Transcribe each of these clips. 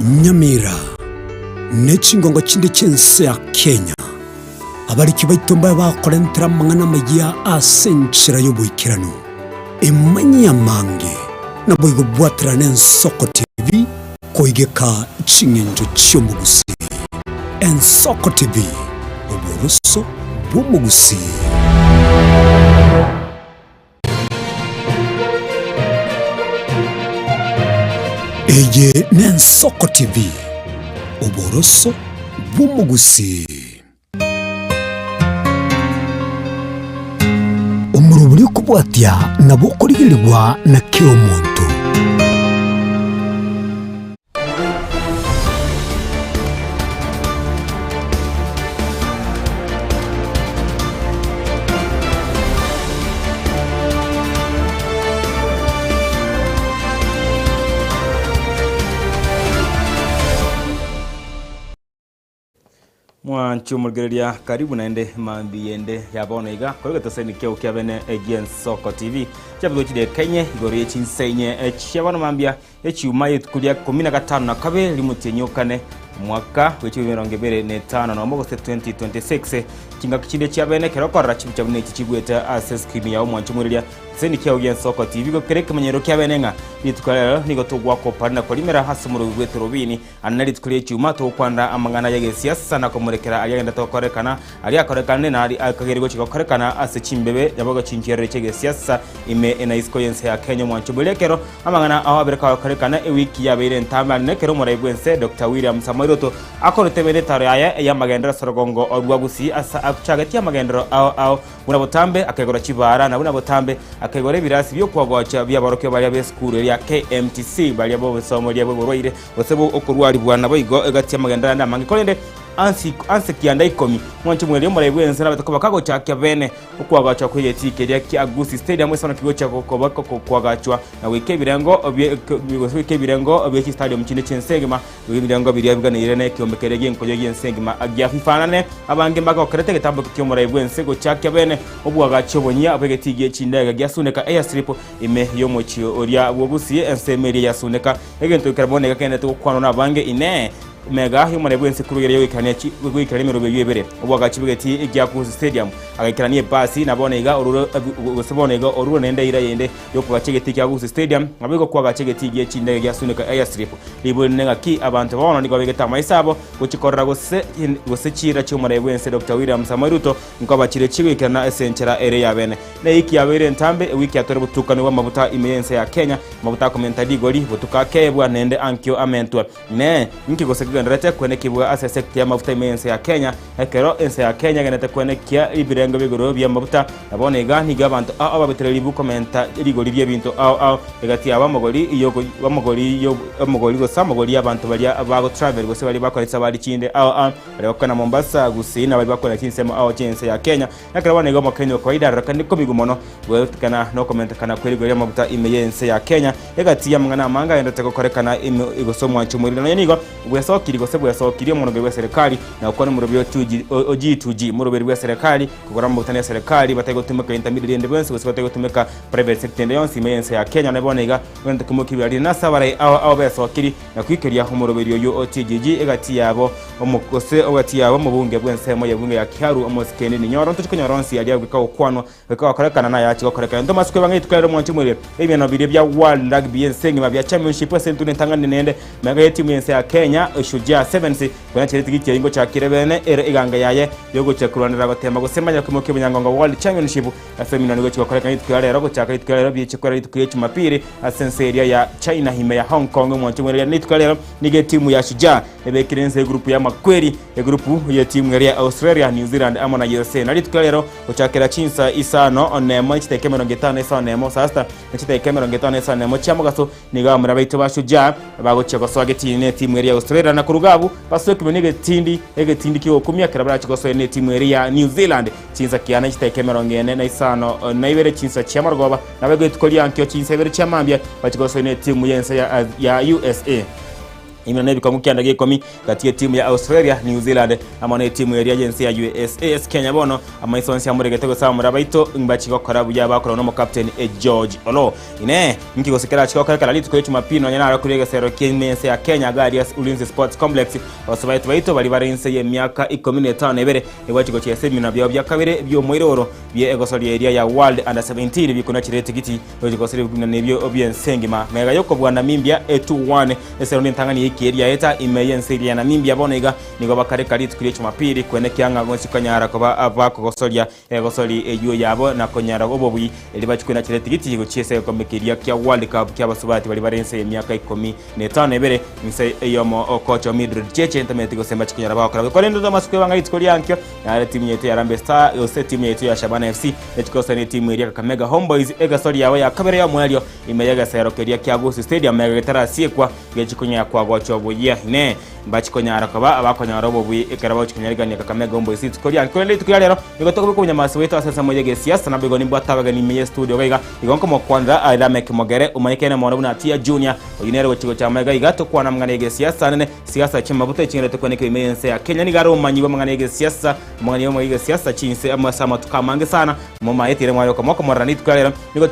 Nyamira n'ekingongo kindi ky'ensi ya Kenya abaliki baitomba bakorentera mangana magia asenchira y'obuikirano emanya mange nabo igobwatira n'Ensoko TV koigeka chingenjo cy'omugusi. Ensoko TV oburuso bw'omugusi. Eye n'Ensoko TV oburuso bw'omugusi. Omuruburi kubwatya nabo kurigirirwa na kyo muntu. Mwanchu mulgereria karibu naende mambiende yabona iga kolega toseni kyo kyabene Ensoko TV cyabwo kide Kenya igori y'insenye cyabona mambia ecyuma yitukulia 15 na kabe limutinyukane mwaka w'2025 na August 2026 kinga kikinde cyabene kerokora cyabune kikigweta access kimi yawo mwanchu mulgereria seni kyo Ensoko TV go kereke manyero kyabene nga bitwala nigo tugwa ko parna kolimera hasumuru rwete robini anali tukulie cyuma to kwanda amangana yage siasa na komurekera aliagenda tokorekana aliakorekana na ali akagerigo chikokorekana ase chimbebe yaboga chinjere chege siasa ime enaisko yense ya Kenya mwanchu bulekero amangana aho abereka korekana ewiki yabere ntamba nekero murayibwense Dr. William Samoiroto akorutemene taraya ya magendera sorogongo orwagusi asa akchagati ya magendero ao buna botambe akegora chibara na buna botambe akegore birasi byo kwagwacha byabarokyo bali abe school ya KMTC bali abo somo lya borwaire osebo okurwari bwana boigo egati ya magendera na mangikolende ansi kianda ikomi mwanchu mwele murayibwense na batako bakago cyakya bene ukwagwacha ko yetike lya Kiagusi Stadium esana kigo cyako kobako kwagachwa na wike birengo obye stadium chinde chensegema birengo biriyabganire ne kyombekerege nkoyo yensegema agya fifanane abange mbaga kerete getambo kityo murayibwense go cyakya bene obwagacho bonya abegetige chindaga gyasuneka airstrip ime yomochi orya wobusiye ensemeri yasuneka egento karbone gakende to kwano na bange ine mega y'umurebwense kurugere yo ikanici gwikira imirobe yebere ubwagacibweti Kiagusi Stadium agakiraniye basi nabonega urubonega urunende irayende yo kubacegeti Kiagusi Stadium abego kwagacegeti giye cindege gyasunika airstrip libonenga ki abantu babona nigo begeta maisabo gucikorera gose cira cy'umurebwense Dr. William Samoiroto ngo bacire cigwikira na essential area yabene na iki yabere ntambe wiki atore butukano wa mabuta imeyense ya Kenya mabuta commentary goli butuka kebwa nende ankyo amentwa ne nkigose ndarete kwene kibwa ase sekti ya mafuta imense ya Kenya ekero ense ya Kenya ganete kwene kia ibirengo bigoro bya mafuta nabone igani gabantu ababetere libu commenta ligori bye bintu egati abamogori iyo bamogori go samogori abantu bali abago travel gose bali bakoretsa bali kinde bali bakana Mombasa gusina bali bakona kinsema chense ya Kenya ekero bane go Kenya ko idara kandi ko bigumono gwetukana no comment kana kweli gori mafuta imense ya Kenya egati ya mangana manga endete ko korekana igosomwa cyumuriro nigo bweso kirigose sokiri murobe wa serikali na ukone murobe OG2G murobe wa serikali kugora mu butane ya serikali batagotumeka intermediate bense gose batagotumeka private sector yonse imense ya Kenya nabonega wende kumuki bari nasabare aho besokiri na kwikeria umurobe yo OTGG egati yabo omukose ogati yabo mubunge bwense mo yabunge ya Kiharu omoskene ni nyoro ntuko nyoronsi yali agwika okwanwa beka korekana na yachi korekana ndo masukwe bangi tukwero mwanchi mwire ebino bire bya World Rugby yensengi mabya championship sentune tangane nende mega timu yense ya Kenya Shujaa Sevens kuna chiriti kiyengo cha kirebene ere iganga yaye yogo cyakuranira batemba gusemanya kumuke bunyangonga World Championship afemina nigo cyakoreka nitwara rero go cyaka itwara bye cyakora itukiye cyumapiri asenseria ya China hime ya Hong Kong mwancho mwere nitwara rero nige timu ya Shujaa ebekirense group ya makweri ya group ya timu ya Australia New Zealand amona USA nalitwara rero go cyakera chinsa isano onemo chiteke 50 isano nemo sasta chiteke 50 isano nemo cyamagaso niga murabaito ba Shujaa bago cyakoswage timu ya Australia na kurugabu basoke benege tindi kiwo kumya kirabara chigoso ne timu ya New Zealand chinsa kiana chiteke 40 isano na ibere chinsa cyamargoba nabego tukoli ankyo chinsa ibere cyamambya bachigoso ne timu yense ya USA imena bikamukia ndage komi kati timu ya Australia New Zealand amane timu ya agency ya USAS Kenya bono amaisonsi amurege tego samura baito ngbachi gokora buya bakora no captain George Olo ine nkigo sekera chiko kala litu ko Jumapili nyana kurege sero kimense ya Kenya Guardians Ulinzi Sports Complex wasabaito baito bali barense ye myaka 15 ebere ewachigo chese mina byo bya kabere byo moiroro bye egosori area ya World Under 17 bikuna chirete giti ojigo sere buguna nebyo obiensengima mega yoko bwa Namibia 2-1 esero ntangani area eta imeyense ya Namibia bonega nigo bakare kalitu kuri Jumapili kwene kyanga gonsi kanyara ko abako gosoria egosori eyo yabo na konyara obobui elibachikuna chirete giti go chese ko mekiria kya World Cup kya basubati bali barense emyaka 15 ebere nse eyomo okocho Mildred Cheche ntametigo semba chikunyara bakora ko rendo masikwe banga itiko lyankyo na timu yetu ya Harambee Star yose timu yetu ya Shabana FC etikosa ni timu ya Kakamega Homeboys egasori yawe ya kabere ya mwelio imeyega sero keria kya Goose Stadium mega tarasiekwa gechikunya kwa gocho boye ne bachikonyara koba abakonyara obobui ekarabo chikunyariga ni Kakamega Homeboys itiko lyankyo itiko lero nigotoko kunya masweto asasa moyege siasa na bego ni bwatabaga ni meye studio gaiga igonko mo kwanza Lamek Mogere umanyikene mwana buna tia junior oyinere wachigo cha mega igato kwa na mwanege siasa nene siasa chima buto chingere to kweneke imense ya Kenya ni garo umanyibo mwanege siasa mwanyibo mwanege siasa chinse amasama tukamange sana mama yetire mwayo komoko moranit kwalera nigo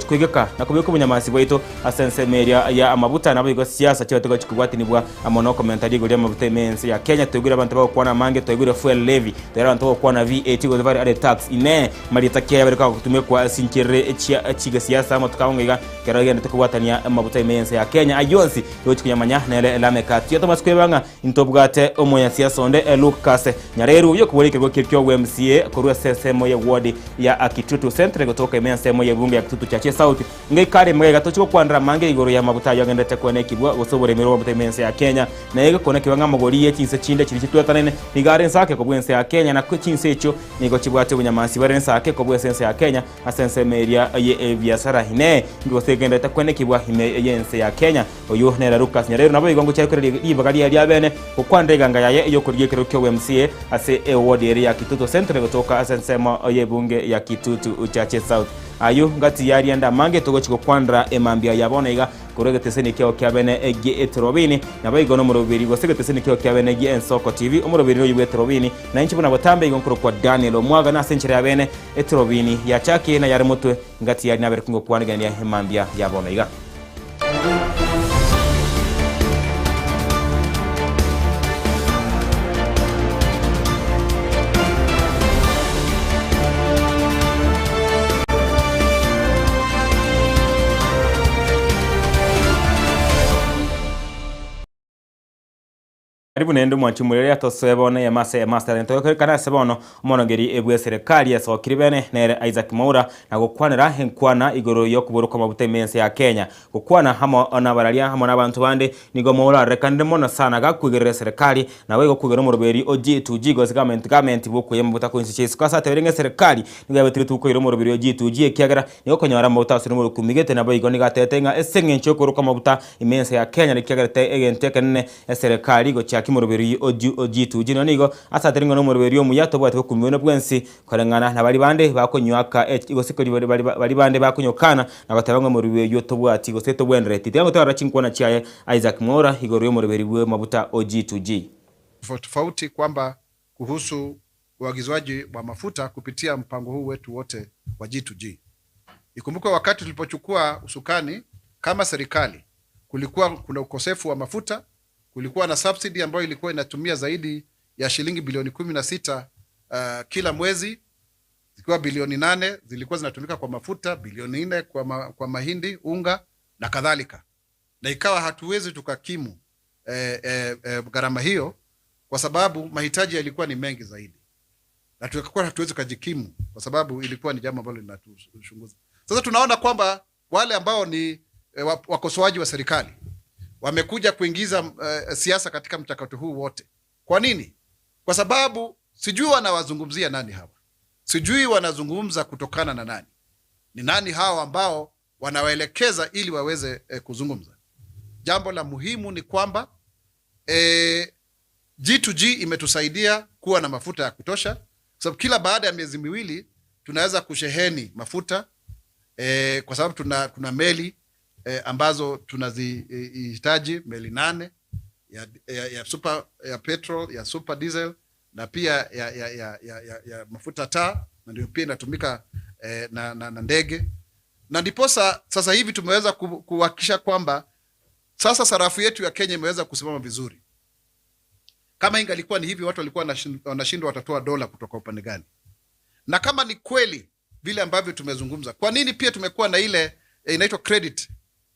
kwigeka na kubiko munyamasi bwito asense media ya amabuta na bigo siasa cyo tego chikubwati nibwa amono commentary go amabuta imense ya Kenya tugura abantu bakwa na mange tugura fuel levy tera abantu bakwa na VAT go vari ade tax ine marita kya barika kutumye kwa sinkire chiga siasa amatukaunga keragenda tukubwatania amabuta imense ya Kenya ayonsi yo chikunyamanya na Lamek ati to maskwebanga intobwate omoya siasa onde Lucas Nyareru yo kubolekirwa kirkyo MCA kurwa sesemo ya ward ya Kitutu Centre gotoka imense mo ya bunge ya Kitutu chache South ngai kare mwe gatochiko kwandra mange igoro ya mabuta yagenda tekwane kibwa gosobore mero mabuta imense ya Kenya na yego kone kibanga magori ye chinse chinde chiri chitwatanene ligare nsake ko bwense ya Kenya na chinse echo nigo chibwate bunyamansi barense ake ko bwense ya Kenya asense meria ye biasara hine ngo segenda tekwane kibwa hime yense ya Kenya oyo nera Lucas Nyareru nabo igongo cyakore libagali ya bene kukwandega ngayaye iyo kurigekero kyo MCA ase ward ya Kitutu Centre gotoka asense mo ye bunge ya Kitutu chache South ayo ngati yari anda mange togochiko kwandra emambia yabonega kurege teseni kyo kyabene ege etrobini nabayigo no murobiri gosege teseni kyo kyabene ege Ensoko TV umurobiri no yibwe etrobini na inchi buna batambe igonkoro kwa Daniel Omwaga na senchire yabene etrobini ya chake na yari mutwe ngati yari nabere kungo kwandega ya emambia yabonega. Karibu nendo mwachumulele atosebone ya master ntoke kana sebono monogeri ebwe serikali yasokiri bene nere Isaac Mwaura na gukwanira henkwana igoro yo kuburuka mabuta imense ya Kenya gukwana hamo ona baralia hamo nabantu bande nigo Mwaura rekande mona sana gakwigere serikali na wego kwigere muroberi OG2G government bukuye mabuta ko insi kwasa teberinge serikali nigo yabetiri tuko muroberi OG2G kiagara nigo konyara mabuta suru kumigete na bayigo nigatetenga esenge ncho kuruka mabuta imense ya Kenya nikiagara te egenteke serikali go muroberi OG2G nonigo asateringo no muroberi yo muyato bwate ko kumibona bwensi korengana na bali bande bakonywaka igosiko bali bande bakonyokana na batabanga muroberi yo tobwati goseto bwendere titango tara chinkwana chaye Isaac Mwaura igoro yo muroberi we mabuta OG2G tofauti kwamba kuhusu uagizwaji wa mafuta kupitia mpango huu wetu wote wa G2G. Ikumbuke wakati tulipochukua usukani kama serikali kuna ukosefu wa mafuta. Kulikuwa na subsidy ambayo ilikuwa inatumia zaidi ya shilingi bilioni 16 kila mwezi, zikiwa bilioni 8 zilikuwa zinatumika kwa mafuta, bilioni 4 kwa mahindi, unga na kadhalika. Na ikawa hatuwezi tukakimu gharama hiyo kwa sababu mahitaji yalikuwa ni mengi zaidi. Na tukakuwa hatuwezi kujikimu kwa sababu ilikuwa ni jambo ambalo linatushunguza. Sasa tunaona kwamba wale ambao ni wakosoaji wa serikali wamekuja kuingiza siasa katika mchakato huu wote. Kwa nini? Kwa sababu sijui wanawazungumzia nani hawa. Sijui wanazungumza kutokana na nani. Ni nani hawa ambao wanawaelekeza ili waweze kuzungumza. Jambo la muhimu ni kwamba G2G imetusaidia kuwa na mafuta ya kutosha. Sababu kila baada ya miezi miwili tunaweza kusheheni mafuta kwa sababu tuna meli ambazo tunazihitaji, meli 8 ya super ya petrol, ya super diesel na pia ya mafuta taa, na ndio pia inatumika na ndege. Na ndiposa sasa hivi tumeweza kuhakikisha kwamba sasa sarafu yetu ya Kenya imeweza kusimama vizuri. Kama ingalikuwa ni hivi, watu walikuwa wanashindwa watatoa dola kutoka upande gani? Na kama ni kweli vile ambavyo tumezungumza, kwa nini pia tumekuwa na ile inaitwa credit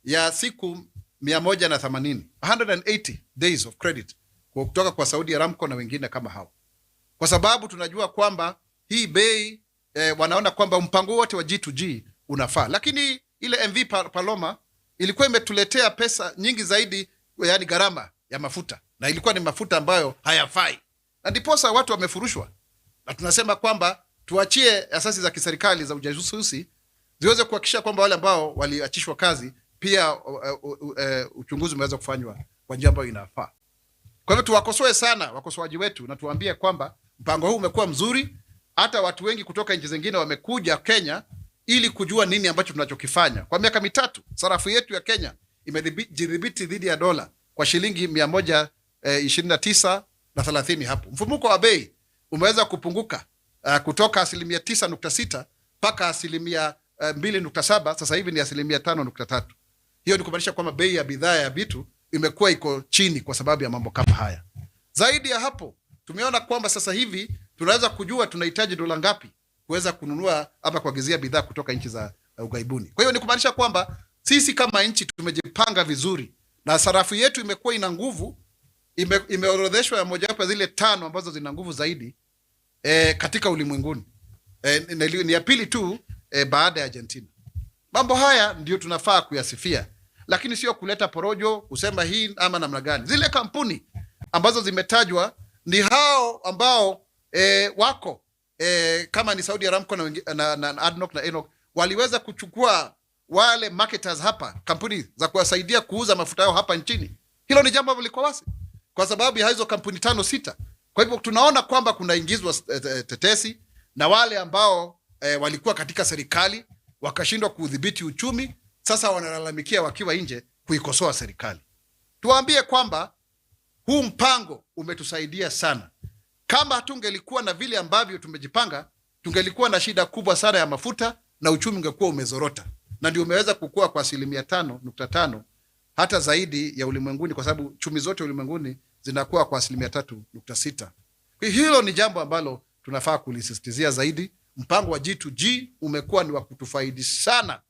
ya siku 180 180 days of credit kutoka kwa Saudi Aramco na wengine kama hao? Kwa sababu tunajua kwamba hii bei wanaona kwamba mpango wote wa G2G unafaa, lakini ile MV Paloma ilikuwa imetuletea pesa nyingi zaidi, yani gharama ya mafuta, na ilikuwa ni mafuta ambayo hayafai, na ndiposa watu wamefurushwa. Na tunasema kwamba tuachie asasi za kiserikali za ujasusi ziweze kuhakikisha kwamba wale ambao waliachishwa kazi pia uchunguzi umeweza kufanywa kwa njia ambayo inafaa. Kwa hivyo tuwakosoe sana wakosoaji wetu na tuambie kwamba mpango huu umekuwa mzuri. Hata watu wengi kutoka nchi zingine wamekuja Kenya ili kujua nini ambacho tunachokifanya. Kwa miaka mitatu sarafu yetu ya Kenya imejidhibiti dhidi ya dola kwa shilingi 129 na 30 hapo. Mfumuko wa bei umeweza kupunguka kutoka 9.6 mpaka 2.7, sasa hivi ni 5.3. Hiyo ni kumaanisha kwamba bei ya bidhaa ya vitu imekuwa iko chini kwa sababu ya mambo kama haya. Zaidi ya hapo, tumeona kwamba sasa hivi tunaweza kujua tunahitaji dola ngapi kuweza kununua ama kuagizia bidhaa kutoka nchi za ughaibuni. Kwa hiyo ni kumaanisha kwamba sisi kama nchi tumejipanga vizuri na sarafu yetu imekuwa ina nguvu, imeorodheshwa ya mojawapo ya zile 5 ambazo zina nguvu zaidi katika ulimwenguni. Ni ya pili tu baada ya Argentina. Mambo haya ndio tunafaa kuyasifia, lakini sio kuleta porojo kusema hii ama namna gani. Zile kampuni ambazo zimetajwa ni hao ambao wako kama ni Saudi Aramco na ADNOC na ENOC waliweza kuchukua wale marketers hapa, kampuni za kuwasaidia kuuza mafuta yao hapa nchini. Hilo ni jambo liko wazi kwa sababu ya hizo kampuni 5-6. Kwa hivyo tunaona kwamba kunaingizwa tetesi na wale ambao walikuwa katika serikali wakashindwa kudhibiti uchumi, sasa wanalalamikia wakiwa nje kuikosoa serikali. Tuwaambie kwamba huu mpango umetusaidia sana. Kama hatungelikuwa na vile ambavyo tumejipanga, tungelikuwa na shida kubwa sana ya mafuta na uchumi ungekuwa umezorota. Na ndio umeweza kukua kwa 5.5 hata zaidi ya ulimwenguni, kwa sababu chumi zote ulimwenguni zinakuwa kwa 3.6. Hilo ni jambo ambalo tunafaa kulisisitizia zaidi. Mpango wa G2G umekuwa ni wa kutufaidi sana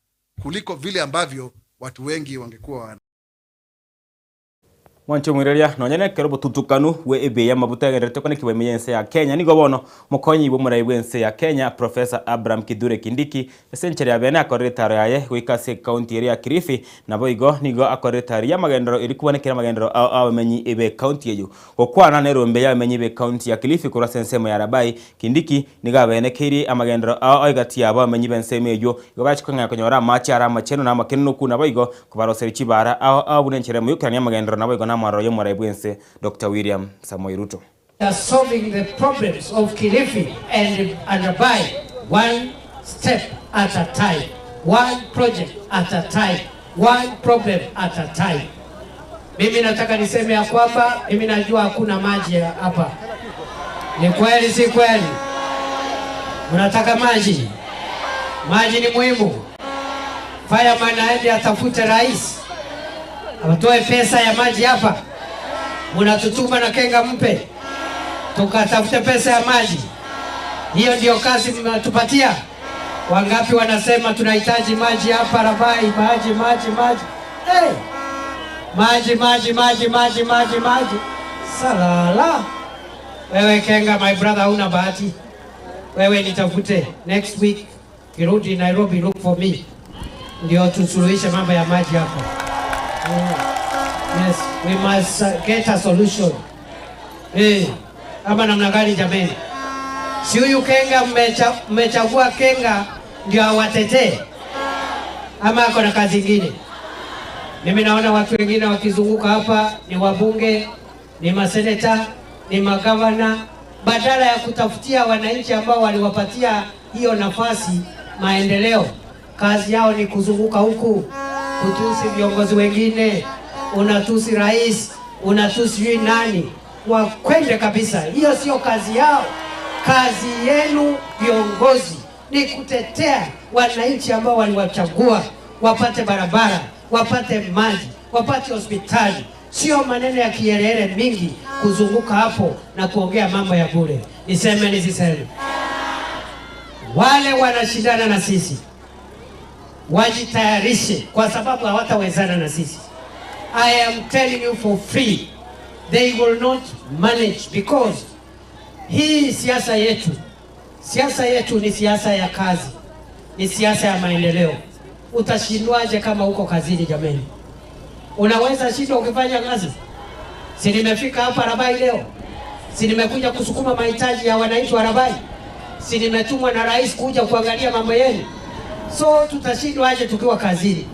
kuliko vile ambavyo watu wengi wangekuwa Mwancho mwireria nonyene kerobo tutukanu we ebe ya mabuta gerete kone kiwemenyense ya Kenya nigo bono mukonyi bo murai wense ya Kenya Professor Abraham Kithure Kindiki esenchere abene akoretaro yaye gwikase county area Kilifi na boigo nigo akoretaro ya magendero irikubanekera magendero abamenyi ebe county yeyo gokwana nerombe ya bamenyi ebe county ya Kilifi kura sensemo ya Rabai. Kindiki niga abene kiri amagendero aigati abo bamenyi bensemo yeyo gobachikanga konyora machara macheno na makenno kuna boigo kubaroseri chibara abunenchere muyukanya magendero na boigo Dr. William Samoei Ruto. They are solving the problems of Kilifi and Rabai one step at a time, one project at a time, one problem at a time. Mimi nataka niseme ya kwamba mimi najua hakuna maji hapa. Ni kweli si kweli? Mnataka maji? Maji ni muhimu. Fireman aende atafute rais atoe pesa ya maji hapa. Mnatutuma na kenga mpe tukatafute pesa ya maji. Hiyo ndio kazi mnatupatia. Wangapi wanasema tunahitaji maji hapa Rabai? Maji. Hey! Maji. Salala. Wewe kenga, my brother, una bahati. Wewe nitafute next week kirudi Nairobi, look for me. Ndio tusuluhishe mambo ya maji hapa. Yes, we must get a solution. Ama namna gani jameni? Si huyu kenga mmechagua kenga ndio awatetee? Ama ako na kazi nyingine? Mimi naona watu wengine wakizunguka hapa ni wabunge, ni maseneta, ni magavana, badala ya kutafutia wananchi ambao waliwapatia hiyo nafasi maendeleo, kazi yao ni kuzunguka huku kutusi viongozi wengine. Unatusi rais, unatusi nani, wakwende kabisa. Hiyo sio kazi yao. Kazi yenu viongozi ni kutetea wananchi ambao waliwachagua, wapate barabara, wapate maji, wapate hospitali. Sio maneno ya kielele mingi kuzunguka hapo na kuongea mambo ya bure. Niseme nisiseme? Wale wanashindana na sisi wajitayarishe, kwa sababu hawatawezana na sisi. I am telling you for free, they will not manage, because hii siasa yetu ni siasa ya kazi, ni siasa ya maendeleo. Utashindwaje kama uko kazini jameni? Unaweza shindwa ukifanya kazi? Si nimefika hapa Rabai leo? Si nimekuja kusukuma mahitaji ya wananchi wa Rabai? Si nimetumwa na rais kuja kuangalia mambo yenu? So tutashindwaje tukiwa kazini?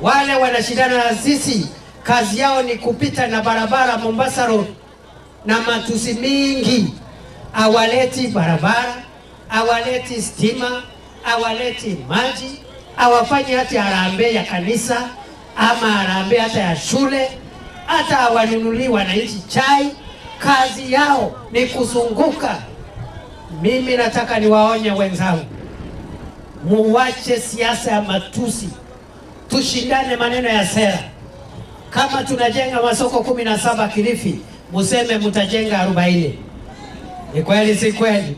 Wale wanashindana na sisi, kazi yao ni kupita na barabara Mombasa Road na matusi mingi. Awaleti barabara, awaleti stima, awaleti maji, awafanyi hata harambee ya kanisa ama harambee hata ya shule, hata awanunuli wananchi chai. Kazi yao ni kuzunguka. Mimi nataka niwaonye wenzangu, muwache siasa ya matusi, tushindane maneno ya sera. Kama tunajenga masoko 17 Kilifi, museme mutajenga 40. Ni kweli si kweli?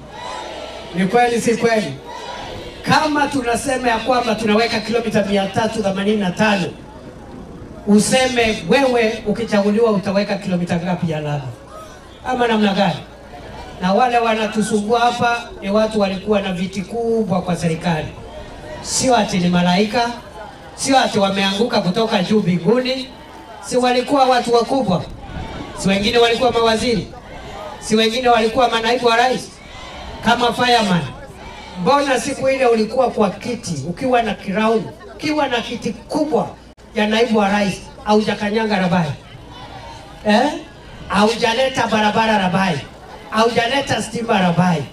Ni kweli si kweli? Kama tunasema ya kwamba tunaweka kilomita 385, useme wewe ukichaguliwa utaweka kilomita ngapi ya lami? Ama namna gani? Na wale wanatusumbua hapa ni watu walikuwa na viti kubwa kwa serikali. Sio ati ni malaika, sio ati wameanguka kutoka juu mbinguni. Si walikuwa watu wakubwa? Si wengine walikuwa mawaziri? Si wengine walikuwa manaibu wa rais kama fireman? Mbona siku ile ulikuwa kwa kiti ukiwa na crown, ukiwa na kiti kubwa ya naibu wa rais, haujakanyanga Rabai? Haujaleta barabara Rabai, haujaleta stima Rabai.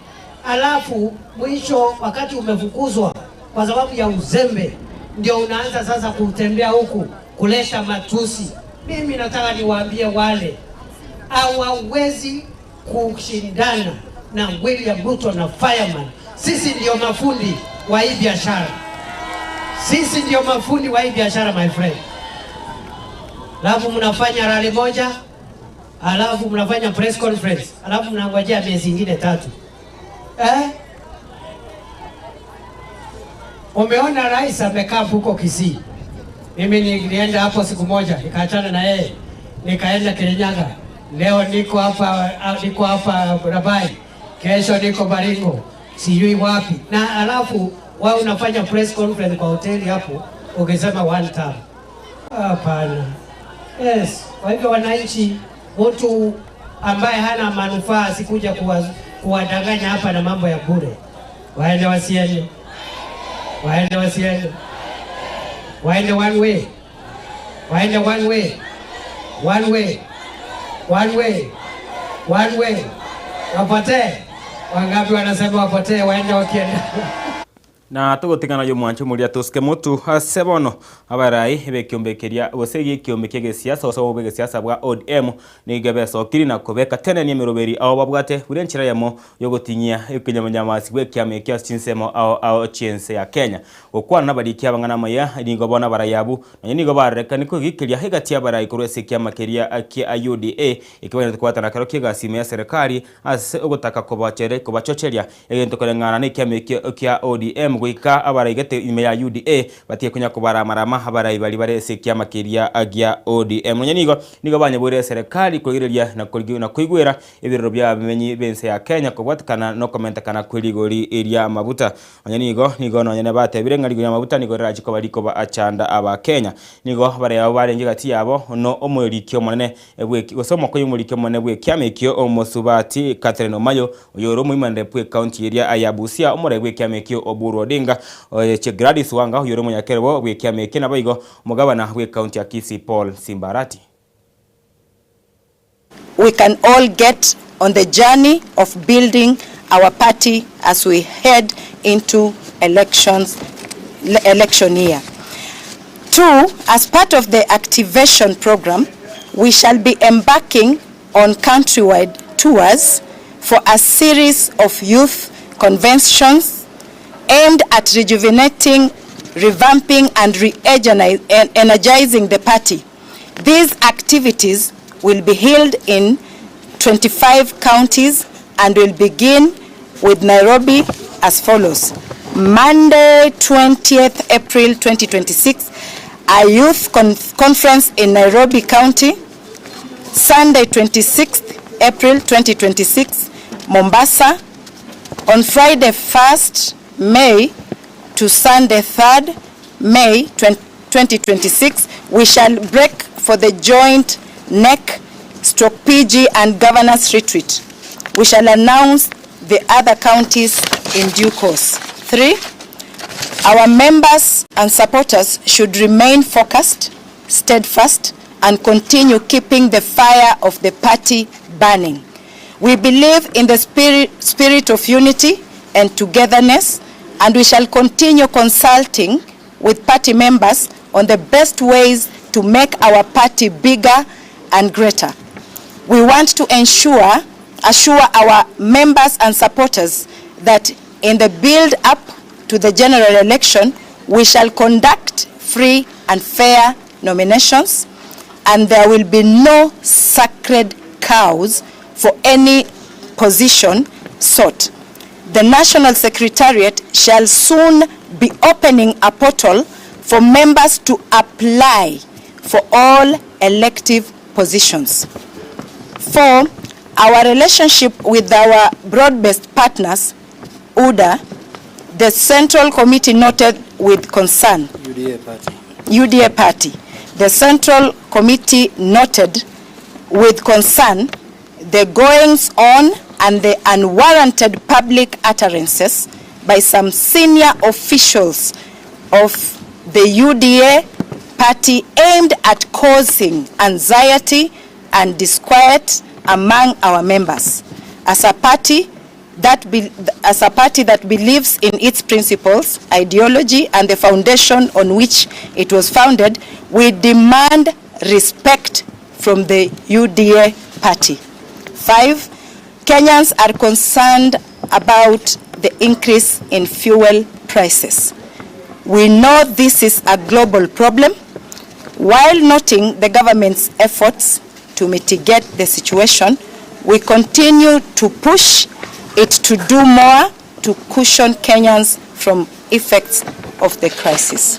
Alafu mwisho wakati umefukuzwa kwa sababu ya uzembe, ndio unaanza sasa kutembea huku kuleta matusi. Mimi nataka niwaambie wale hawawezi kushindana na William Ruto na fireman. Sisi ndio mafundi wa hii biashara. Sisi ndio mafundi wa hii biashara, my friend. Alafu mnafanya rally moja, alafu mnafanya press conference, alafu mnangojea miezi ingine 3. Umeona rais amekaa huko Kisii. Mimi nilienda hapo siku moja, nikaachana na yeye, nikaenda Kirinyaga. Leo niko hapa Rabai, kesho niko Baringo, sijui wapi. Na alafu wao unafanya press conference kwa hoteli hapo, ukisema one time. Hapana. Yes, kwa hivyo wananchi, mtu ambaye hana manufaa sikuja kuwadanganya hapa na mambo ya bure. Waende wasiende. Waende wasiende. Waende one way. Waende one way. One way. One way. One way. Wapotee. Wangapi wanasema wapotee, waende wakienda. Na tugutikana yo mwancho muria tuske mutu sebono abarai bekiombekeria gosegi kiombekeria siasa oso bege siasa bwa ODM ni gabeso kiri na kobeka tene ni miroberi aho babwate burenchira yamo yo gotinyia ikinyamanyamasi bwe kiame kya chinsemo ao chiense ya Kenya okwana nabari kyabangana maya ni gobona barayabu ni go bareka niko gikiria hegati abarai kurwese kyamakeria kia UDA ikibana kwatana karo kigasi ya serikali as ogotaka kobachocheria egento kolengana ni kiame kya ODM gwika abarayigete ime ya UDA batie kunya kubara marama abarayi bali barese kyamakeria agia ODM nigo banyabure serikali kugireria na kuigwera ibiriro bya bimenyi bense ya Kenya kubwatikana no komenta kana kwirigori eria mabuta nigo no bate birengari ya mabuta nigo rajiko bariko ba achanda aba Kenya nigo barayo barenje gati yabo no omwerikyo monene ebwe gosoma ko yumurikyo monene bwe kyamekyo omosubati Catherine Omayo uyoro muimande pwe county area ya Busia omorebwe kyamekyo Oburu Odinga Gladys Wanga uyoro munyakerebo bwe kyamekyo nabayigo mugabana bwe county ya Kisii Paul Simbarati. We can all get on the journey of building our party as we head into election year. 2, as part of the activation program, we shall be embarking on countrywide tours for a series of youth conventions aimed at rejuvenating, revamping, and re-energizing the party. These activities will be held in 25 counties and will begin with Nairobi as follows. Monday, 20th April 2026, a youth conference in Nairobi County. Sunday, 26th April 2026, Mombasa. On Friday, 1st May to Sunday, 3rd May 2026, we shall break for the joint NEC/PG and governance retreat. We shall announce the other counties in due course. 3, our members and supporters should remain focused, steadfast, and continue keeping the fire of the party burning. We believe in the spirit of unity and togetherness, and we shall continue consulting with party members on the best ways to make our party bigger and greater. We want to assure our members and supporters that in the build-up to the general election, we shall conduct free and fair nominations, and there will be no sacred cows for any position sought. The National Secretariat shall soon be opening a portal for members to apply for all elective positions. 4, our relationship with our broad-based partners, UDA, the Central Committee noted with concern. UDA Party. The Central Committee noted with concern the goings-on and the unwarranted public utterances by some senior officials of the UDA Party aimed at causing anxiety and disquiet among our members. As a party that believes in its principles, ideology, and the foundation on which it was founded, we demand respect from the UDA Party. 5, Kenyans are concerned about the increase in fuel prices. We know this is a global problem. While noting the government's efforts to mitigate the situation, we continue to push it to do more to cushion Kenyans from effects of the crisis.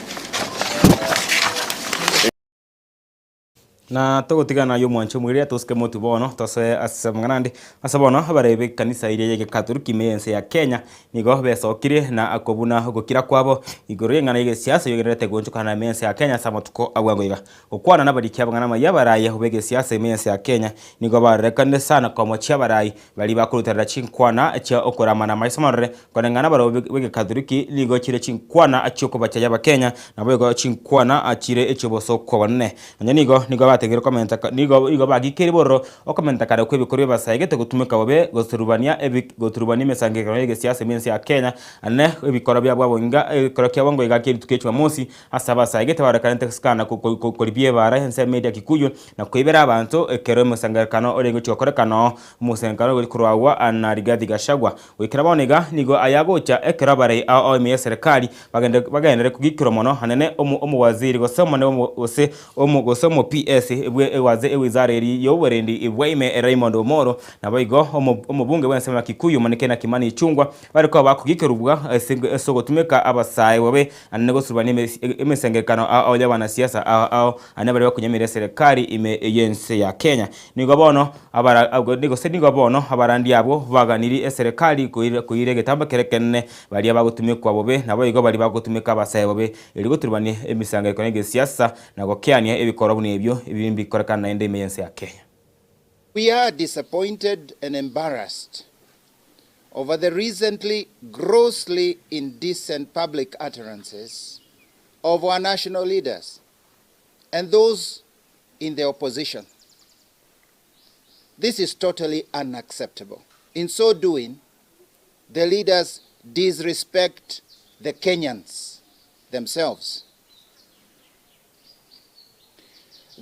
Na tugutigana yo mwancho mwire tuske motu bono tose asemnganande asabono barebe kanisa iria yake Katoliki meyense ya Kenya nigo besokire na akobuna gukira kwabo igoro ngana yige siasa yogerete gonchukana meyense ya Kenya samatuko agwangoiga okwana nabarikia bangana mayabaraye ubege siasa meyense ya Kenya nigo barekande sana kwa mochia barayi bali bakurutara chinkwana cha okoramana maisamore konengana baro bege Katoliki nigo chire chinkwana achoko bachaya ba Kenya na bego chinkwana achire echoboso kwa banne nigo tegero komenta nigo bagikiri borro o komenta kare kwe bikorwe basayegete gutumeka bobe goturubania mesange kare siasa mensi ya Kenya ane ebikora bya bwabonga korokya bongo igakiri tukechwa mosi asaba sayegete barakante skana kolibie bara hense media kikuyu na kwibera abantu ekero musangakano orengo chokorekano musangakano kurwawa anarigadi gashagwa wikira bonega nigo ayagocha ekero bare ao serikali bagendere kugikiro mono hanene omu waziri gosomone omu PS ewaze ewizara eri yowerendi Waime Raymond Omoro na boigo omubunge bwensema Kikuyu manekena Kimani Ichungwa bariko bakugikerubwa sogotumeka abasaye wabe anego subani emesengekano ao y'abana siasa ao anabari bakunyemira serikali ime yense ya Kenya nigo bono nigo bono abarandi abo baganiri serikali kuirege tamba kerekene bali abagutumeka bobe na boigo bali bagutumeka abasaye bobe eri guturubani emisangekano y'ege siasa na gokyania ebikoro bunebyo ibimbi korekana ende meyense ya Kenya. We are disappointed and embarrassed over the recently grossly indecent public utterances of our national leaders and those in the opposition. This is totally unacceptable. In so doing, the leaders disrespect the Kenyans themselves.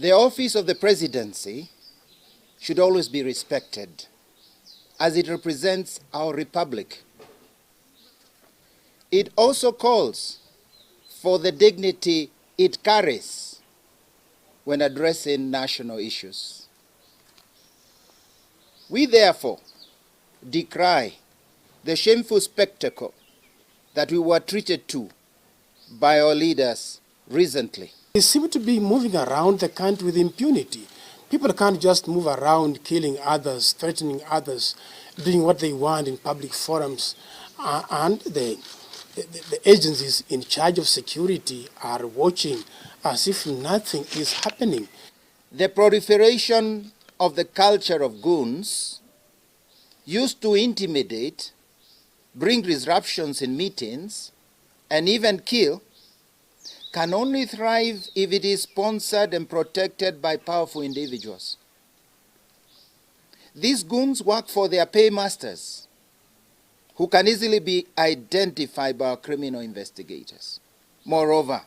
The office of the presidency should always be respected, as it represents our republic. It also calls for the dignity it carries when addressing national issues. We therefore decry the shameful spectacle that we were treated to by our leaders recently. They seem to be moving around the country with impunity. People can't just move around killing others, threatening others, doing what they want in public forums, and the agencies in charge of security are watching as if nothing is happening. The proliferation of the culture of goons used to intimidate, bring disruptions in meetings, and even kill, can only thrive if it is sponsored and protected by powerful individuals. These goons work for their paymasters, who can easily be identified by our criminal investigators. Moreover,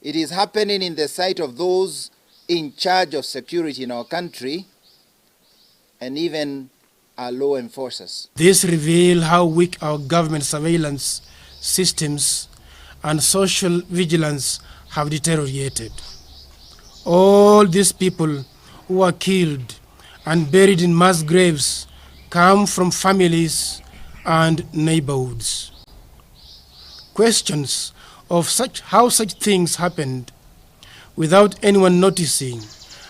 it is happening in the sight of those in charge of security in our country and even our law enforcers. This reveals how weak our government surveillance systems and social vigilance have deteriorated. All these people who are killed and buried in mass graves come from families and neighborhoods. Questions of how such things happened without anyone noticing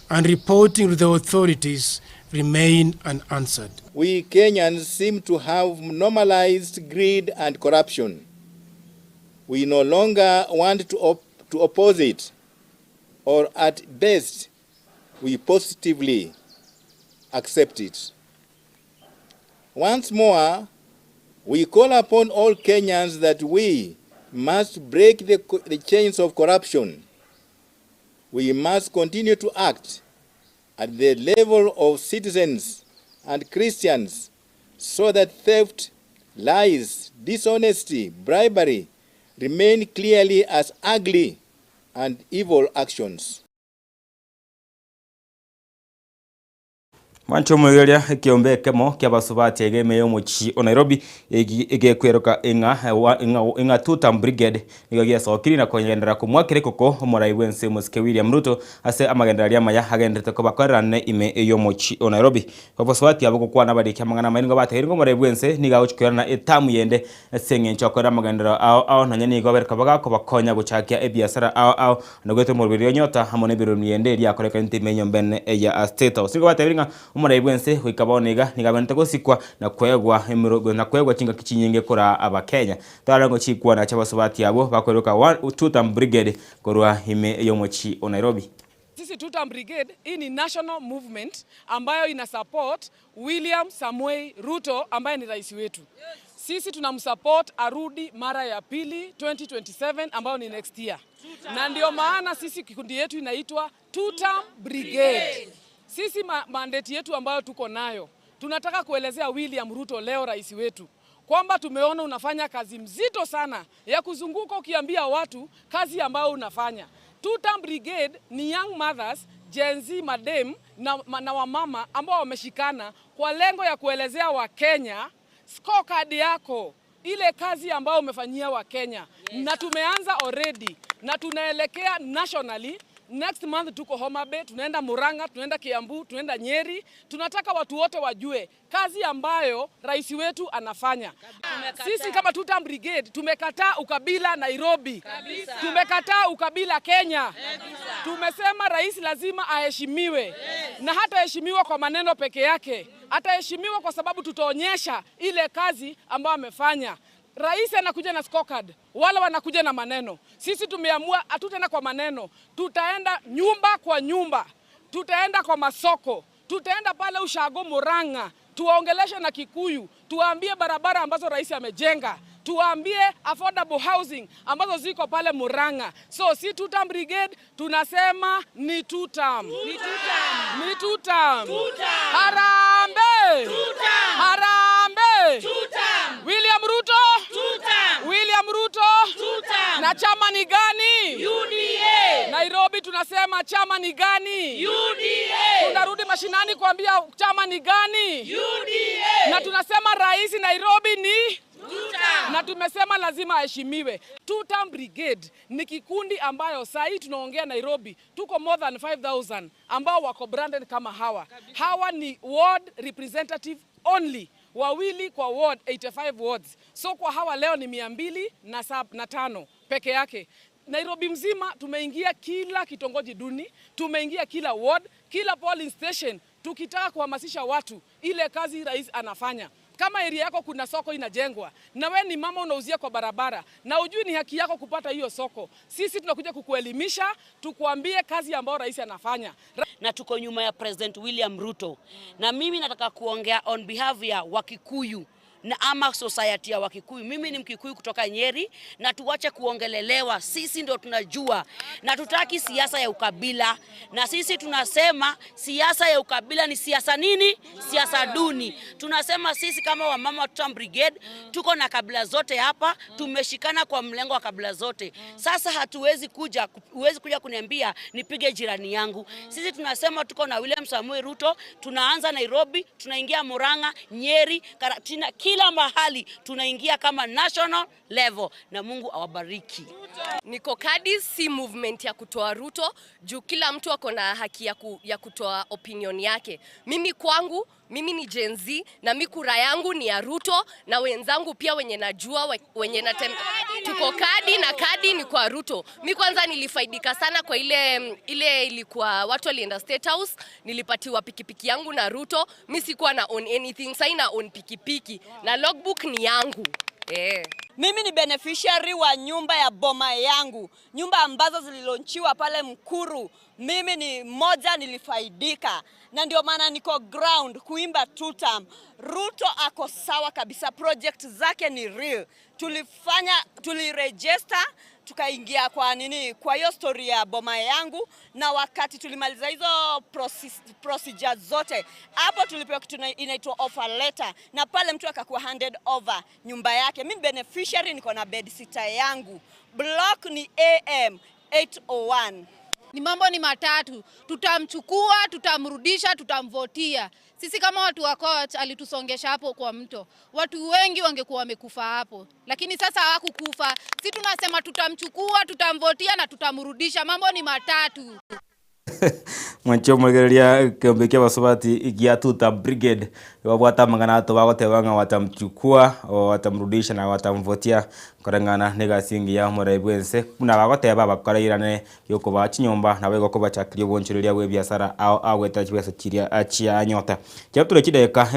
and reporting to the authorities remain unanswered. We Kenyans seem to have normalized greed and corruption. We no longer want to oppose it, or at best, we positively accept it. Once more, we call upon all Kenyans that we must break the chains of corruption. We must continue to act at the level of citizens and Christians so that theft, lies, dishonesty, bribery remain clearly as ugly and evil actions. Mancho mwegeria kiombe kemo kia basubati egeme yo muchi o Nairobi igekweruka inga two-term brigade nigagia sokiri na kongendera kumwakire koko Murai Wense Muske William Ruto ase amagendera maya hagendete ko bakorane ime yo muchi o Nairobi ko basubati abo kwa nabadi kya mangana maingo bateringo Murai Wense niga uchukirana etamu yende senge nchokora amagendera ao na nyani go berka baga ko bakonya guchakia ebiasara ao nogete murbiri nyota hamone biro niende ria koreka ntimenyo mbene ya state house nigo bateringa Murai Wense wikabonega nigabente gosikwa na kwegwa emirogo na kwegwa kinga kichinyenge kora abakenya tarango chikwa na chabasubati abo bakweruka two-term brigade korwa hime yo mochi o Nairobi. Sisi two-term brigade hii ni national movement ambayo ina support William Samoei Ruto ambaye ni rais wetu. Sisi tunamsupport arudi mara ya pili 2027 ambayo ni next year. Na ndio maana sisi kikundi yetu inaitwa two-term brigade. Sisi mandate yetu ambayo tuko nayo, tunataka kuelezea William Ruto leo rais wetu kwamba tumeona unafanya kazi mzito sana ya kuzunguka ukiambia watu kazi ambayo unafanya. Two-term brigade ni young mothers, Gen Z, madem na wamama ambao wameshikana kwa lengo ya kuelezea Wakenya scorecard yako, ile kazi ambayo umefanyia Wakenya. Na tumeanza already na tunaelekea nationally. Next month tuko Homa Bay, tunaenda Murang'a, tunaenda Kiambu, tunaenda Nyeri. Tunataka watu wote wajue kazi ambayo rais wetu anafanya. Sisi kama two-term brigade tumekataa ukabila Nairobi. Kabisa. Tumekataa ukabila Kenya. Kabisa. Tumesema rais lazima aheshimiwe. Yes. Na hata heshimiwa kwa maneno peke yake. Ataheshimiwa kwa sababu tutaonyesha ile kazi ambayo amefanya. Rais anakuja na scorecard, wala wanakuja na maneno. Sisi tumeamua hatutaenda kwa maneno, tutaenda nyumba kwa nyumba, tutaenda kwa masoko, tutaenda pale Ushago, Murang'a, tuwaongeleshe na Kikuyu, tuwaambie barabara ambazo rais amejenga, tuwaambie affordable housing ambazo ziko pale Murang'a. So si two-term brigade, tunasema ni two-term. Ni two-term. Harambe! Harambe! William Ruto! William Ruto! Na chama ni gani? UDA! Nairobi tunasema chama ni gani? UDA. Tunarudi mashinani kuambia chama ni gani? UDA. Na tunasema rais Nairobi ni na tumesema lazima aheshimiwe. Two-term brigade ni kikundi ambayo sahi tunaongea Nairobi tuko more than 5,000 ambao wako branded kama hawa. Hawa ni ward representative only. Wawili kwa ward, 85 wards. So kwa hawa leo ni 205 peke yake. Nairobi mzima tumeingia kila kitongoji duni, tumeingia kila ward, kila polling station, tukitaka kuhamasisha watu ile kazi rais anafanya. Kama area yako kuna soko inajengwa, na we ni mama unauzia kwa barabara, na ujui ni haki yako kupata hiyo soko, sisi tunakuja kukuelimisha, tukuambie kazi ambayo rais anafanya. Na tuko nyuma ya President William Ruto. Na mimi nataka kuongea on behalf ya Wakikuyu na ama society ya Wakikuyu. Mimi ni Mkikuyu kutoka Nyeri, na tuwache kuongelelewa. Sisi ndio tunajua, na tutaki siasa ya ukabila. Na sisi tunasema siasa ya ukabila ni siasa nini? Siasa duni. Tunasema sisi kama wamama Two-term brigade tuko na kabila zote hapa, tumeshikana kwa mlengo wa kabila zote. Sasa huwezi kuja kuniambia nipige jirani yangu. Sisi tunasema tuko na William Samuel Ruto, tunaanza Nairobi, tunaingia Murang'a, Nyeri, Karatina, kila mahali tunaingia kama national level, na Mungu awabariki. Niko kadi si movement ya kutoa Ruto, juu kila mtu ako na haki ya kutoa opinion yake. Mimi kwangu, mimi ni Gen Z na mimi kura yangu ni ya Ruto, na wenzangu pia wenye najua tuko kadi na kadi ni kwa Ruto. Mimi kwanza nilifaidika sana kwa ile ilikuwa watu walienda State House, nilipatiwa pikipiki yangu na Ruto. Mimi sikuwa na own anything, sasa na own pikipiki na logbook ni yangu. Mimi ni beneficiary wa nyumba ya boma yangu, nyumba ambazo zililonchiwa pale Mkuru. Mimi ni moja nilifaidika, na ndio maana niko ground kuimba two-term. Ruto ako sawa kabisa, project zake ni real. Tuliregister, tukaingia kwa hiyo story ya boma yangu, na wakati tulimaliza hizo procedures zote, hapo tulipewa kitu inaitwa offer letter, na pale mtu akakuwa handed over nyumba yake. Mimi beneficiary niko na bed sitter yangu, block ni AM 801. Ni mambo ni matatu, tutamchukua, tutamrudisha, tutamvotia. Sisi kama watu wa court alitusongesha hapo kwa mto. Watu wengi wangekuwa wamekufa hapo, lakini sasa hawakukufa. Sisi tunasema tutamchukua, tutamvotia na tutamrudisha. Mambo ni matatu. Mwancho mwegeria kembekia basubati igia Two-term brigade wabwata manganato bagotebanga watamchukua o watamrudisha na watamvotia korangana negasingi ya morebwense kuna bagoteba bakarairane yoko bachinyomba na bego ko bachakiriye bonchiriria we biashara aweta chibesa chiria achia nyota chapture kideka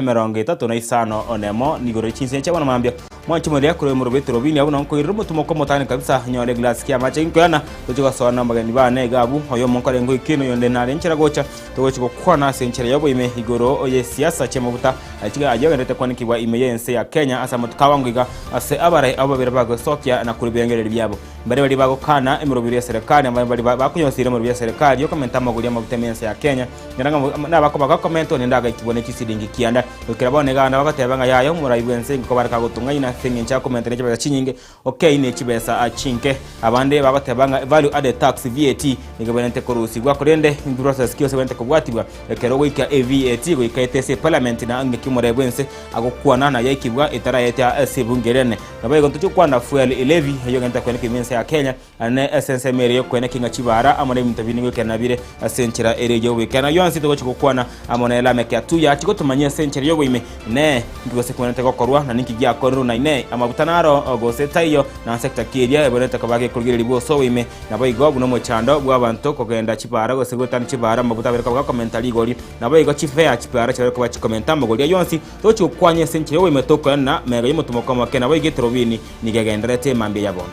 35 onemo nigoro chinse chabona mambia mwancho mwegeria kure murobete robini abuna nko irumo tumoko motani kabisa nyore glass kia macha inkwana tujuga sona magani bane gabu hoyo monkore ngo ikino yonde nare nchira gocha togochiko kwana senchera yabo ime igoro oye siasa chemabuta atiga ajogerete kwanikibwa ime yense ya Kenya asa mutukawangiga ase abare ababira bago sokya na kuribengerera byabo mbere bari bago kana emirobiri ya serikali ambaye bari bakunyosira mu bya serikali yo komenta maguri amabutemense ya Kenya ngaranga nabako bagakomento nendaga ikibone kisidingi kianda ukirabone gana bagatebanga yayo murayibwense ngo baraka gutunga ina thing ncha komenta ne kibesa chinyinge okay ne kibesa achinke abande bagatebanga value added tax VAT nigabonete korusi gwa kurende process kiyo se wente kubwatibwa ekero wika VAT go ikaitese parliament na ngekimorebwense agokuana na yakibwa itara yeta sebungerene nabaye ntucho kwanda fuel levy yo ganta kwene kimense ya Kenya ane essence mere yo kwene kinga chibara amone mtabini go kenabire asenchira erejo wikana yonsi to chikokwana amone la meke atu ya chiko tumanye senchira yo wime ne ngose kwene te gokorwa na nikijia koru na ine amabutanaro go setayo na sector kiria eboneta kabage kulgire libo so wime nabaye go buno mo chando bwa bantu kogenda chibara go segotani chibara mabuta bereka kwa commentary goli nabaye go chifea chibara chero kwa comment magoli yonsi to chikwanye senchira yo wime toko na mega yimo tumokoma kena baye gitrobini nigegenderete mambe yabona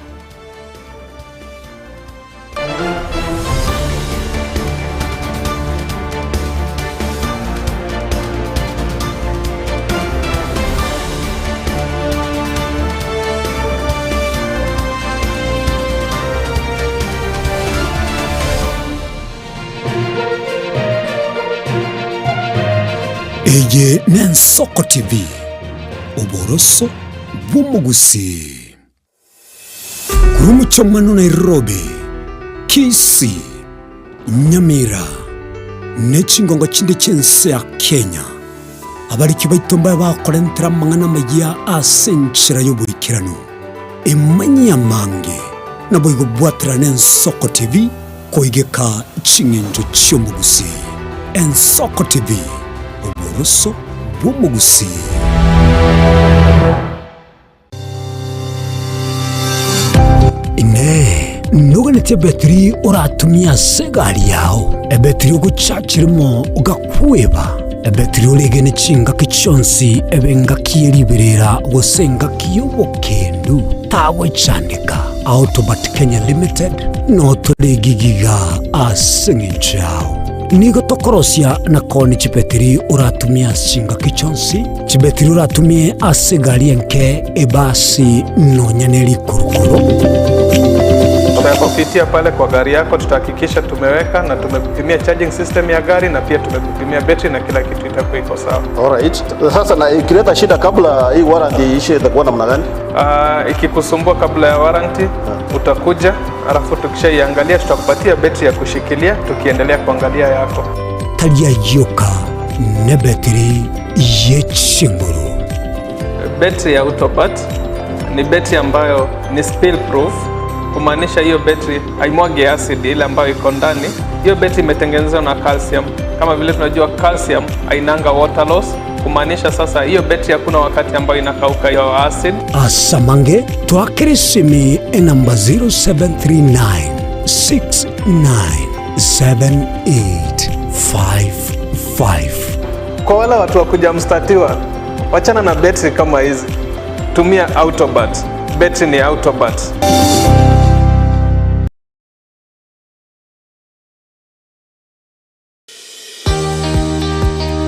Eye Nensoko TV Uboroso bw'umugusi kuri Muchomano Nairobi Kisii Nyamira nechingongo chinde chense ya Kenya abariki baitomba bakorentera mangana magia asenchira yoburikirano emanya mange nabo igobwatira n'Ensoko TV koigeka chingenjo cy'omugusi. Ensoko TV oboroso bw'omugusi. Nuganete betri uratumia segari yao ebetri uguchachirimo ugakweba ebetri ulegene chinga kichonsi ebenga kieriberera gosenga kiyobokendu tawe chanika Autobat Kenya Limited no tulegigiga asengichao nigo tokorosia na koni chibetri uratumia chinga kichonsi chibetri uratumie asegari enke ebasi no nyaneli kurukuro. Tunapopitia pale kwa gari yako tutahakikisha tumeweka na tumekupimia charging system ya gari na pia tumekupimia battery na kila kitu itakuwa iko sawa. Alright. Sasa na ikileta shida kabla hii warranty ishe itakuwa namna gani? Ikikusumbua kabla ya warranty utakuja, alafu tukishaiangalia tutakupatia battery ya kushikilia tukiendelea kuangalia yako. Talia yoka na battery yechinguru. Battery ya Autobat ni battery ambayo ni spill proof. Kumaanisha hiyo battery haimwagi acid ile ambayo iko ndani. Hiyo battery imetengenezwa na calcium. Kama vile tunajua calcium hainanga water loss. Kumaanisha sasa hiyo battery hakuna wakati ambayo inakauka hiyo acid. Asamange twakirisimi namba 0739697855. Kwa wale watu wa kujamstatiwa, wachana na battery kama hizi. Tumia Autobat. Battery ni Autobat.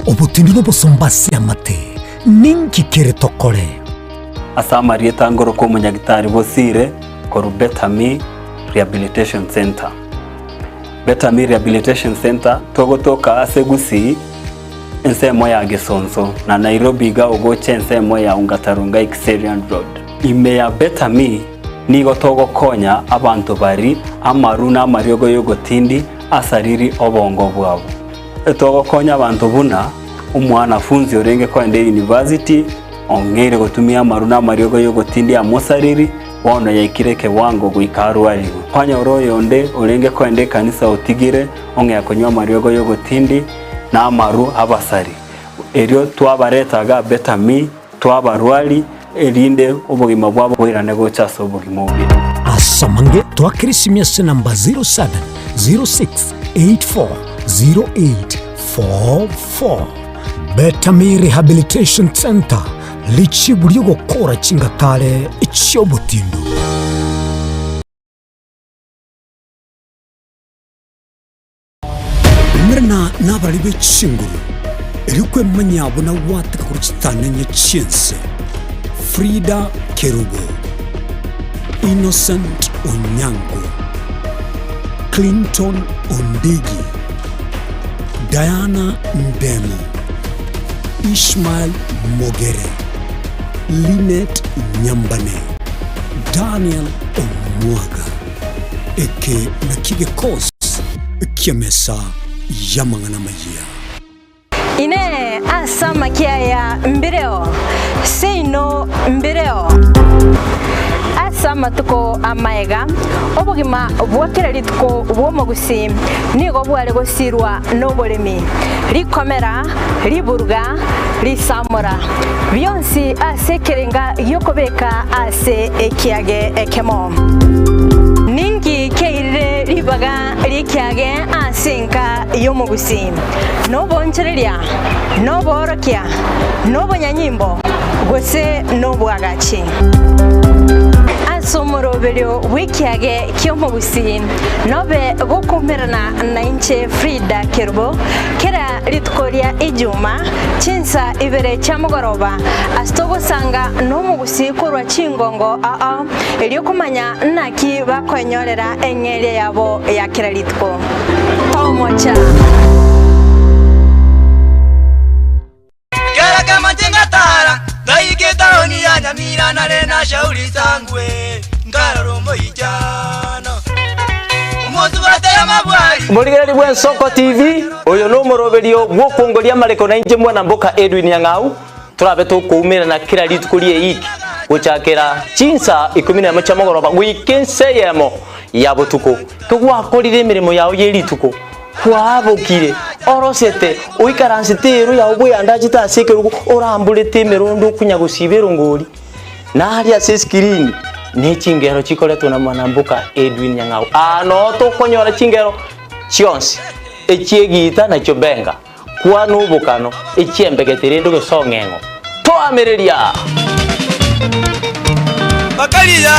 Obutindiro bosombasi amate ninki kere tokore asamari etangoro ko munyagitari bosire koru Betami Rehabilitation Center. Betami Rehabilitation Center togotoka asegusi ensemo ya Gesonso na Nairobi ga ogoche ensemo ya Ungatarunga Xerian Road. Ime ya Betami nigo togokonya abantu bari amaruna amaryogo yogotindi asariri obongo bwabo. Togokonya abantu buna umwana funzi orenge kwende university ongere gutumia maruna maryogo yogotindi amosariri wono yaikireke wango guikarwari kwanya oroyo onde orenge kwende kanisa otigire onge akonywa maryogo yogotindi na amaru abasari eryo twabaretaga Betami twabarwari erinde obugima bwabo bwirane gochaso obugima obi. Asamange twakirisimia se namba 0706840844. Betami Rehabilitation Center lichiburi gukora chingatare ichobutindu. Mrena nabari bechinguru erikwe manyabo na wataka kuruchitane nyechense Frida Kerubo, Innocent Onyango, Clinton Ondigi, Diana Ndemu, Ishmael Mogere, Linet Nyambane, Daniel Omwaga, eke na kige kos kiamesa yamangana magia. Ine asama kiaya mbireo seino mbireo asama tuko amaega obugima bwakira litko bwomogusi nigo bwale gosirwa nobolemi likomera liburga lisamura byonsi asekerenga yokobeka ase ekiage ekemo ningi keire libaga likiage asenka yomogusi no bonchereria no borokia no bonyanyimbo gose no bwagachi asomorobelio wikiage kyomogusi nobe gokomerana na inche Frida Kerubo kera litkoria ijuma chinsa ibere chamugoroba astogo sanga no mugusi korwa chingongo elio kumanya naki bakonyorera engere yabo ya kera litko tomocha kera kama tingatara daiketaoni ya Nyamira na rena shauri sangwe ngararo moijana umozu batera mabwari Murigireri bwa Soko TV uyu no muroberio gwokongoria mareko na inje mwana mboka Edwin Nyang'au turabe tukumira na kira ritukurie iki guchakira chinsa 11 cha mugoroba wikenseyemo ya butuko kugwakorire mirimo yawo yerituko kwabukire orosete uikaransitero ya ubwe andaji tasekerugo orambulete merondo kunya gusibero ngori nari ase screen ne chingero chikoretwo na mwana mboka Edwin Nyang'au ano to konyora chingero chionsi echiegita na chobenga kwa nubukano echiembegetere ndo gesongengo to ameriria Bakalia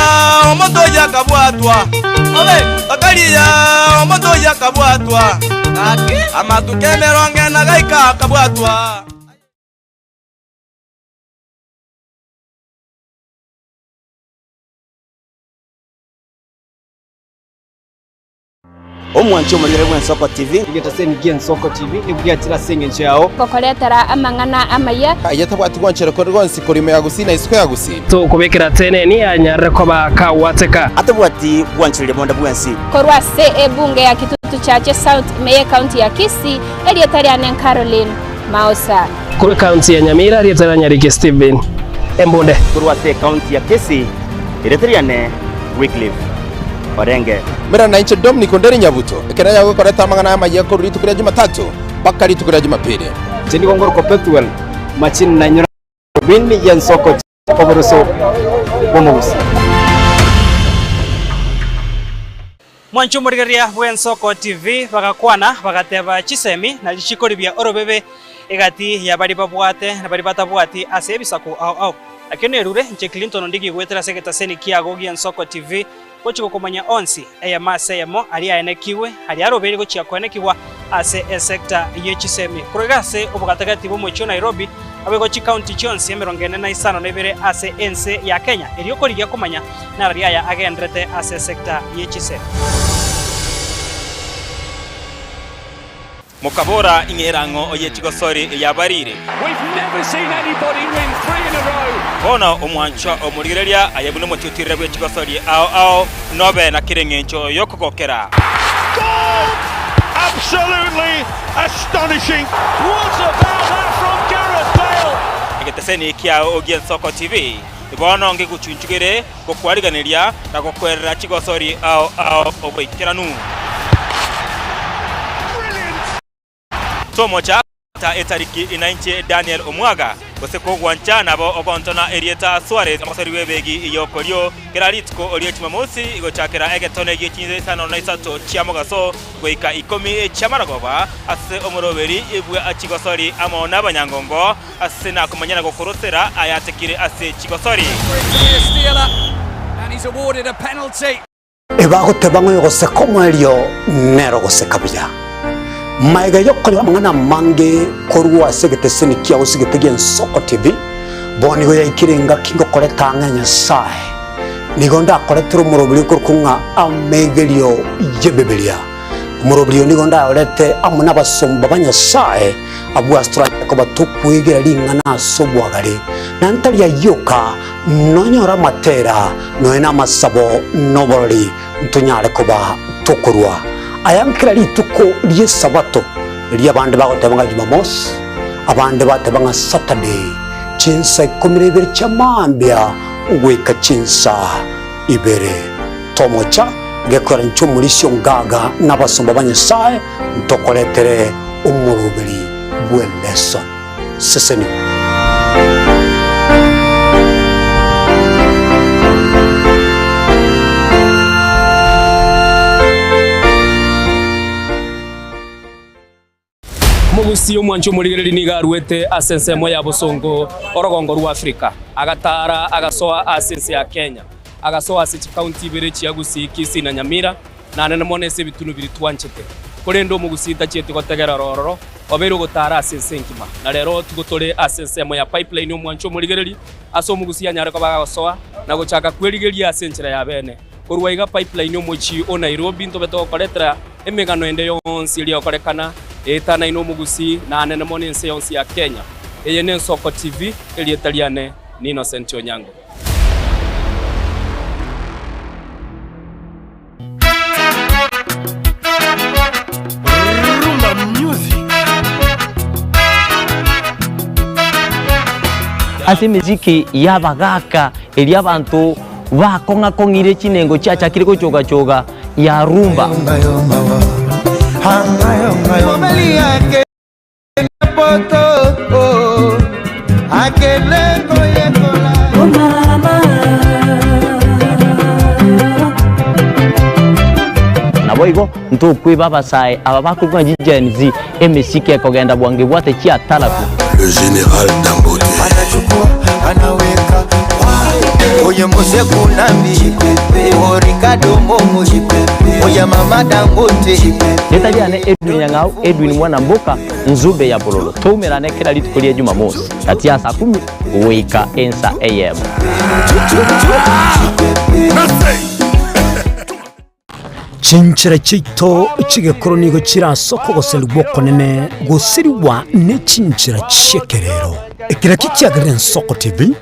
omoto yakabwatwa Bakalia omoto yakabwatwa Amatukemeronge na gaika kabwatwa Omwancho mulire bwa Soko TV igetase ni Soko TV ibwatira sengenje yao kokoretera amangana amaya ayatabwati gwanchero ko rwonsi kurime yagusina isiko yagusi to kubekera tene ni anyare ko baka wateka atabwati gwanchiro bonda bwansi korwa ebunge ya Kitutu Chache South Meye County ya Kisii elietari anen Caroline Mausa kuri county ya Nyamira elietari Nyarike Steven Embonde korwa county ya Kisii elietari ane Wycliffe Orenge mera na inche Dominic Onderi Nyabuto ekenanya gukoreta amangana amaye ko ritukira Jumatatu bakari tukira Jumapili Jendi Gongoro Perpetual machin na nyura bini ya Soko oboroso bomusi Mwancho murigeria bwa Soko TV bagakwana bagateba chisemi na lichikoribia orobebe egati ya bari babwate na bari batabwati ase bisako au akene rure nche Clinton ndigi gwetera seketa seni kiago gia Soko TV kochiko kumanya onsi eya maseyemo ali aenekiwe ali aroberi gochia koenekiwa ase sector yechisemi kurigase obugatagati bo mocho Nairobi abego chi county chonsi emerongene na isano nebere ase ense ya Kenya eliokorigia kumanya na ria ya agendrete ase sector yechisemi Mukabora ingerango oyetigosori yabarire We've never seen anybody win 3 in a row. Bona omwancho omurigereria ayabune motitire bwe tigosori ao nobe na kirengencho yokogokera Goal! Absolutely astonishing. What about that from Gareth Bale? Egeteseni kia ogien Soko TV Ibono nge guchunchugere gokwariganiria na gokwerera tigosori ao oboikeranu Tomocha ta etariki inainche Daniel Omwaga goseko gwancha nabo ogontona Erieta Suarez amasari webegi iyokorio keraritko orie chimamosi igochakera egetone gichinze sano na isato chiamogaso goika 10 chamaragoba ase omoroberi ibwe achigosori amona banyangongo ase na kumanyana gokorosera ayatekire ase chigosori And he's awarded a penalty. ebagotebangwe goseko mwerio nero gosekabya maiga yokoli amangana mange korwa segete seni kia usigetegien Soko TV boni go yakirenga kingo koleta nganya sai nigonda koletro murobili kurkunga amegelio yebebelia murobili nigonda olete amuna basomba banya sai abu astra ko batukwegera lingana sobwagale nantali ya yoka nonyora matera noena masabo nobori ntunyale koba tokorwa ayankira lituko liye sabato liya bande bagotebanga Jumamosi abande batebanga Saturday chinsa 12 chamambia ugweka chinsa ibere tomocha gekora nchumulisyo ngaga nabasomba banyesaye ntokoletere umurubiri bweleso seseni Mugusi omwancho murigereri niga ruete asensemo ya bosongo orogongo rwa Afrika agatara agasoa asense ya Kenya agasoa ase county bere chiagusi Kisii na Nyamira na nene monese bitunu biri twanchete korendo mugusi tachete gotegera rororo obero gotara asense nkima na rero tugotore asensemo ya pipeline omwancho murigereri aso mugusi ya nyare ko bagasoa na gochaka kwerigeria asenchera ya bene korwa iga pipeline omochi o Nairobi ntobeto koletera emegano ende yonsi iri okorekana eta na ino mugusi na nene monense yonsi ya Kenya eyene Soko TV elietaliane ni Innocent Onyango. ase miziki yabagaka eri abantu bakonga kongire chinengo chacha kiri kuchoga choga ya rumba. Naboigo ntukwi babasai aba bakuga jijenzi emiziki ekogenda bwange bwate chia talaku. Le général Dangote anaweka oye mose kunambi o Ricardo Momo oye mama Dangote Netaliane Edwin Nyang'au Edwin mwana mboka nzube ya bololo tumerane kila litukulie Jumamosi kati ya saa 10 wika ensa AM. Chinchira chito chigekoro nigo chirasoko goselwa konene gosiriwa ne chinchira chekerero ekira kikiagire Nsoko TV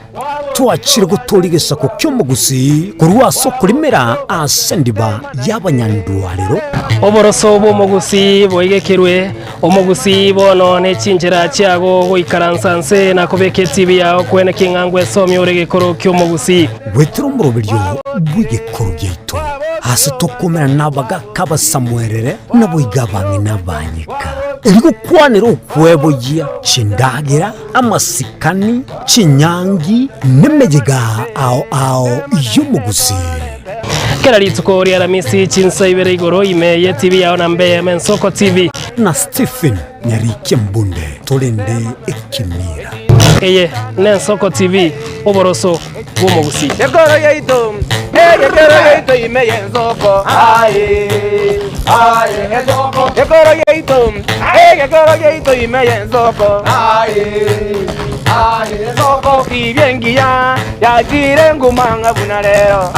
twachire gutorigesa ko kyomugusi kurwa soko limera asendiba y'abanyandwarero oboroso bomugusi boigekerwe omugusi bono ne chinchira chiago goikaransanse na kobeke TV yao kwene kingangwe somyo uregekoro kyomugusi wetero murobiryo bwigekoro gyeito hasi tokomera nabaga kaba Samuelere nabo igabange nabanyika eriko kwanero kweboya chindagira amasikani chinyangi nemejega ao yumugusi kera lituko ria Ramisi chinsa ibere igoro imeye TV yao na Mbeya Nsoko TV na Stephen Nyarike Mbunde tolende ekimira eye Nsoko TV oboroso bomugusi yegoro yeito imeye Nsoko Nsoko yegoro yeito imeye Nsoko Nsoko ibyengia yagire ngumanga bunalero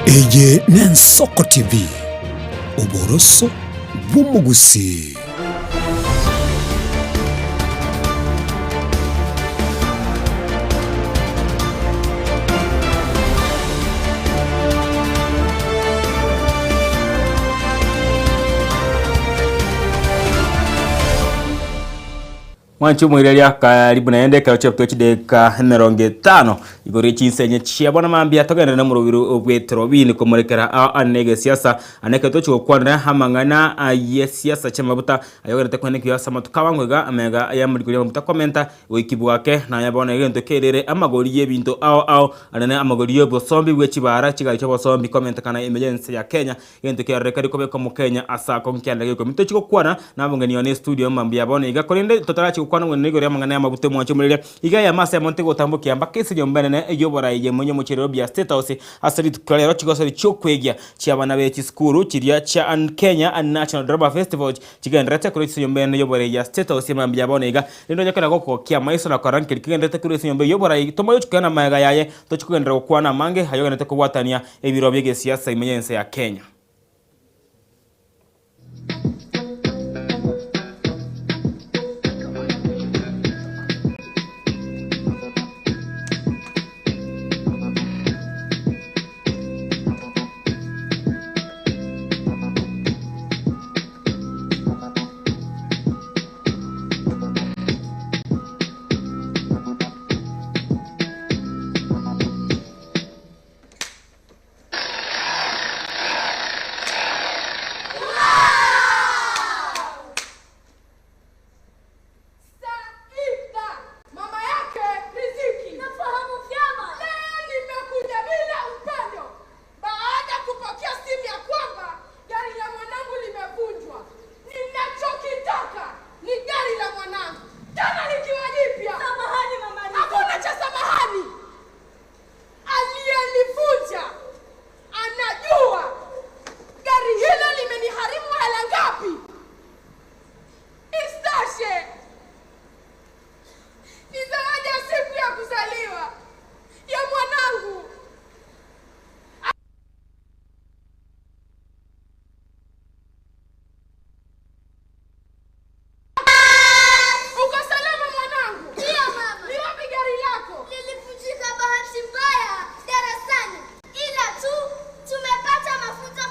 eye Nsoko TV oboroso bomugusi. Mwanchu mwirelia karibu naende ka chapter chideka 50 igore chinsenye chiabona mambia togenda na murubiru obwetro bini komurekera anege siasa aneke tocho kwanira hamangana ye siasa chamabuta ayogerete kwene kiyasa matukabangwega amega yamuriguri mabuta komenta wikibwake na yabona igento kerere amagori yebinto ao anane amagori yobosombi bwechibara chigali chobosombi komenta kana emergency ya Kenya igento kerere ko beko mu Kenya asa konkyandage ko mitochiko kwana nabongani one studio mambia bona igakorinde totarachi kwana ngene ya mangana ya mabute mwancho muliria iga ya masa ya montego tambuki ambake se jombene eyobora ye monyo mu kirero bya State House asari tukalero chigosori chokwegia cyabana be chiskuru kiria cha Kenya National Drama Festival kigendrete kuri se jombene eyobora ya State House mambya bonega ndo nyakana goko kia maiso na karanki kigendrete kuri se jombene eyobora tomo yukana mayaga yaye to chikugendra kwana mange hayogenete kuwatania ebiro byege siasa imenyense ya Kenya.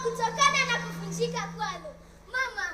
kutokana na kuvunjika kwalo. Mama,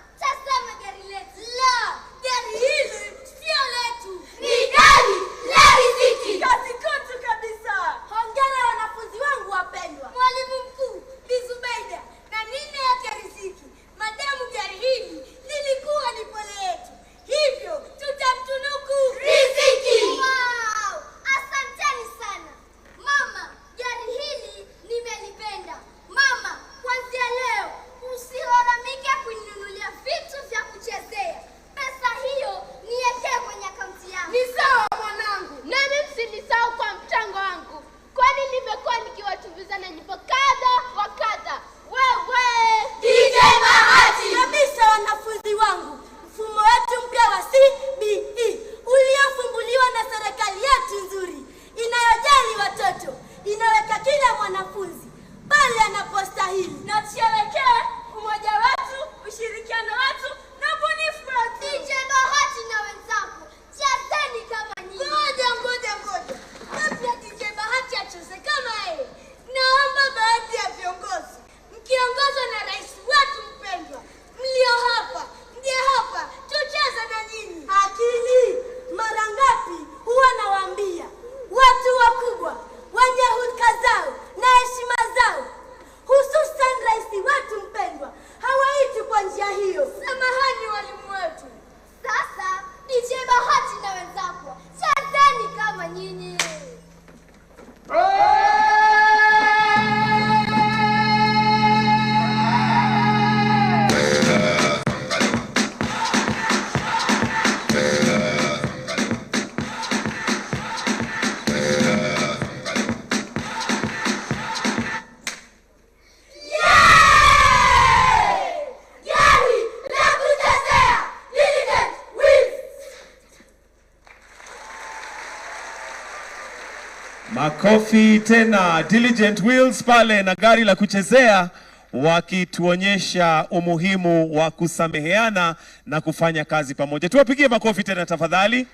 Makofi tena. Diligent Wheels pale na gari la kuchezea wakituonyesha umuhimu wa kusameheana na kufanya kazi pamoja. Tuwapigie makofi tena tafadhali.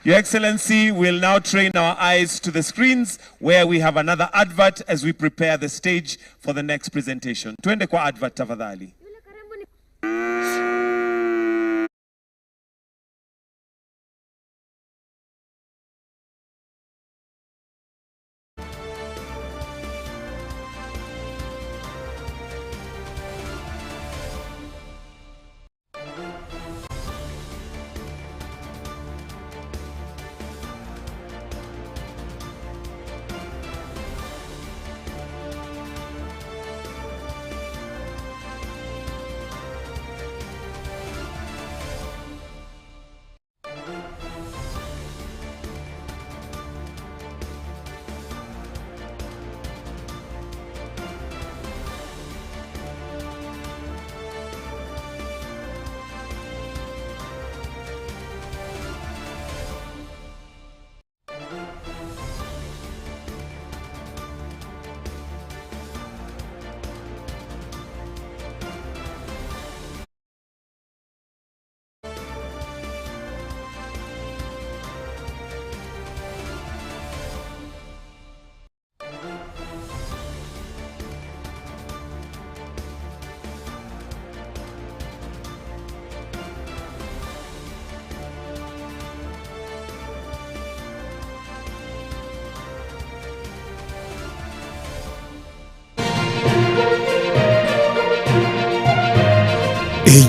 Your Excellency, will now train our eyes to the screens where we have another advert as we prepare the stage for the next presentation. Tuende kwa advert tafadhali.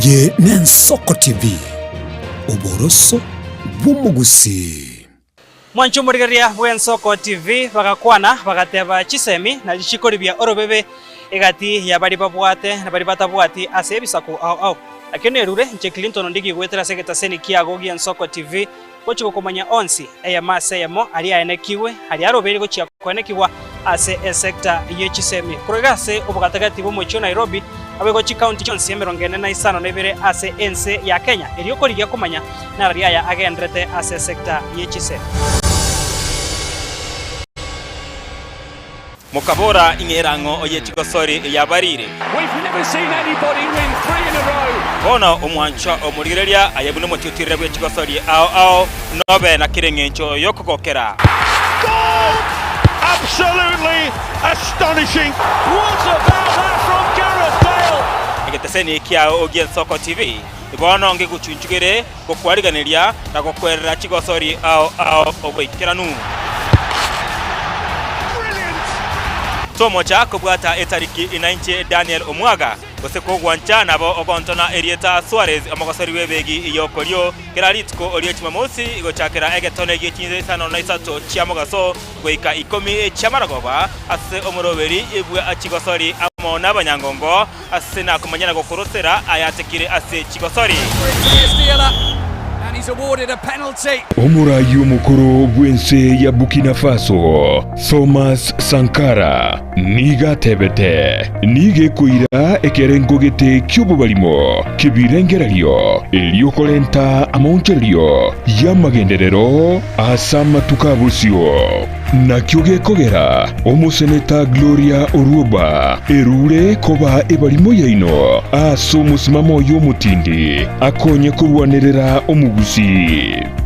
Eye Nensoko TV uboroso bw'umugusi. Mwancho murigeria Bwensoko TV bakakwana bagateba chisemi na chikori bya orobebe egati ya bari babwate na bari batabwati ase bisako au akene rure nche Clinton ndigi gwetera segeta seni kiago Bwensoko TV kochiko komanya onsi eya mase yamo ali aenekiwe ali arobere gochia konekiwa ase sector yechisemi kuregase obugatagati bo mocho Nairobi abego county chonsi emerongene na isano nebere ase ense ya Kenya eriokorigia kumanya na ria ya agendrete ase sector yechisemi Mukabora ingerango oyetikosori ya barire. We've never seen anybody win 3 in a row. Ono omwancha omurigereria ayabune motitire bwetikosori ao nobe na kirengencho yokokokera. Goal! Absolutely astonishing. What about that from Gareth Bale? Egeteseni kia Bwensoko TV. Ibono nge guchunchugere gokwariganiria na gokwerera chigosori ao ogoikeranu. Tomo cha kubwata etariki inainche Daniel Omwaga goseko gwancha nabo ogontona Erieta Suarez amagosori webegi iyo kolio keraritko olio chimamosi igochakera egetone gichinze sano na isato chiamogaso goika 10 chamaragoba ase omoroberi ebwe achigosori amo nabanyangongo ase na kumanyana gokorosera ayatekire ase chigosori. And he's awarded a penalty. Omurayi omukuru bwense ya Burkina Faso Thomas Sankara niga tebete nige kuira ekerengogete ky'obubalimo kibirengeralyo eliokolenta amoncheryo yamagenderero asamatukabusiyo nakyo gekogera omuseneta Gloria Oruoba erure koba ebalimo yaino aso musimamo y'omutindi akonye kurwanerera omugusi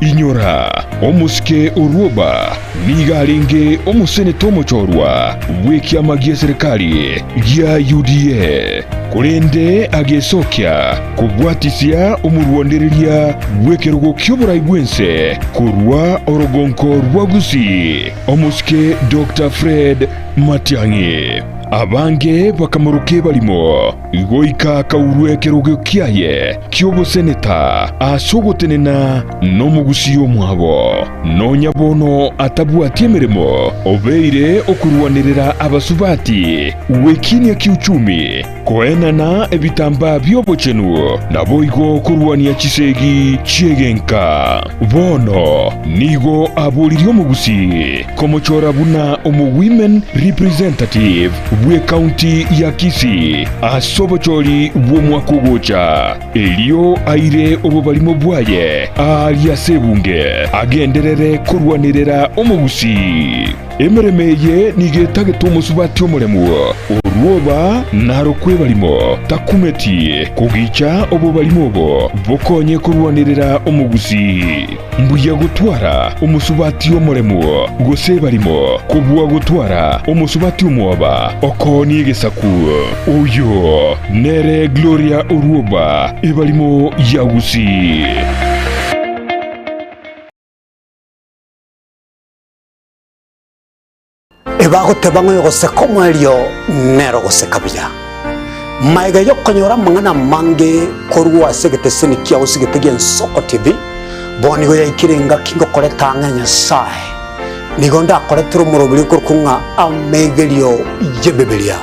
inyora omusike Oruoba nigalinge omuseneta omuchorwa bwekyama gya serikali gya UDA kulende agesokya kubwatisya omurwandereria bwekerugo ky'oburayi bwense kurwa orogonko rwagusi omusike Dr. Fred Matiang'i abange bakamuruke balimo igoika kaurwe kerugo kyaye ky'obuseneta asogotenena n'omugusi omwabo nonyabono atabwati emirimo obeire okurwanirira abasubati wekinia kiuchumi koenana ebitamba by'obochenu naboigo kurwania chisegi chiegenka bono nigo aboliri omugusi komochora buna omu women representative bwe county ya Kisii asobochori bw'omwaka ogocha elio aire obubalimo bwaye alia sebunge agenderere kurwanirira omugusi emeremeye nigeta tumusubati omulemu oruoba naro kwebalimo takumeti kugicha obo balimo obo bokonye kurwanirira omugusi mbuya gutwara omusubati omulemu gose balimo kubwa gutwara omusubati omwoba okoni egesaku oyo nere Gloria oruoba ebalimo yagusi ebagoteba ngo goseka omwelio nero goseka buya maiga yokonyora mang'ana mange korwa segeteseni kiao sigetegia Nsoko TV bonigo yaikirenga kingo koreta ng'anya sae nigo ndakoretera omorobiri korkunga amegerio yebeberia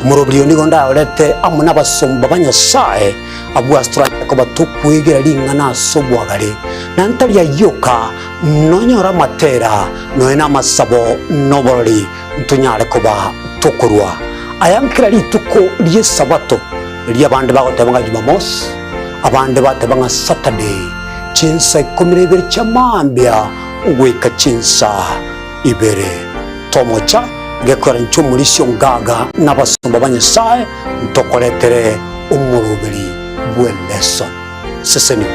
omorobiri nigo ndaorete amo n'abasomba banyasae abwastura ko batukwegera ling'ana asobwagare nantari yayoka nonyora matera noena masabo noborori ntunyare kuba tukurwa ayankira lituko lye sabato lya bande bagotebanga Jumamosi abande batebanga Saturday chinsa 12 chamambia ugweka chinsa ibere tomocha gekora nchumulisyo ngaga n'abasomba banyasaye ntokoretere umurubiri bweleso seseni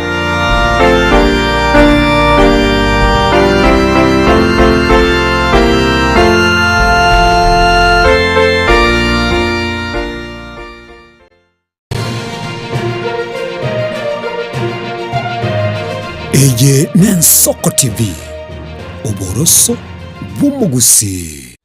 Eye ne Nsoko TV oboroso bw'umugusi.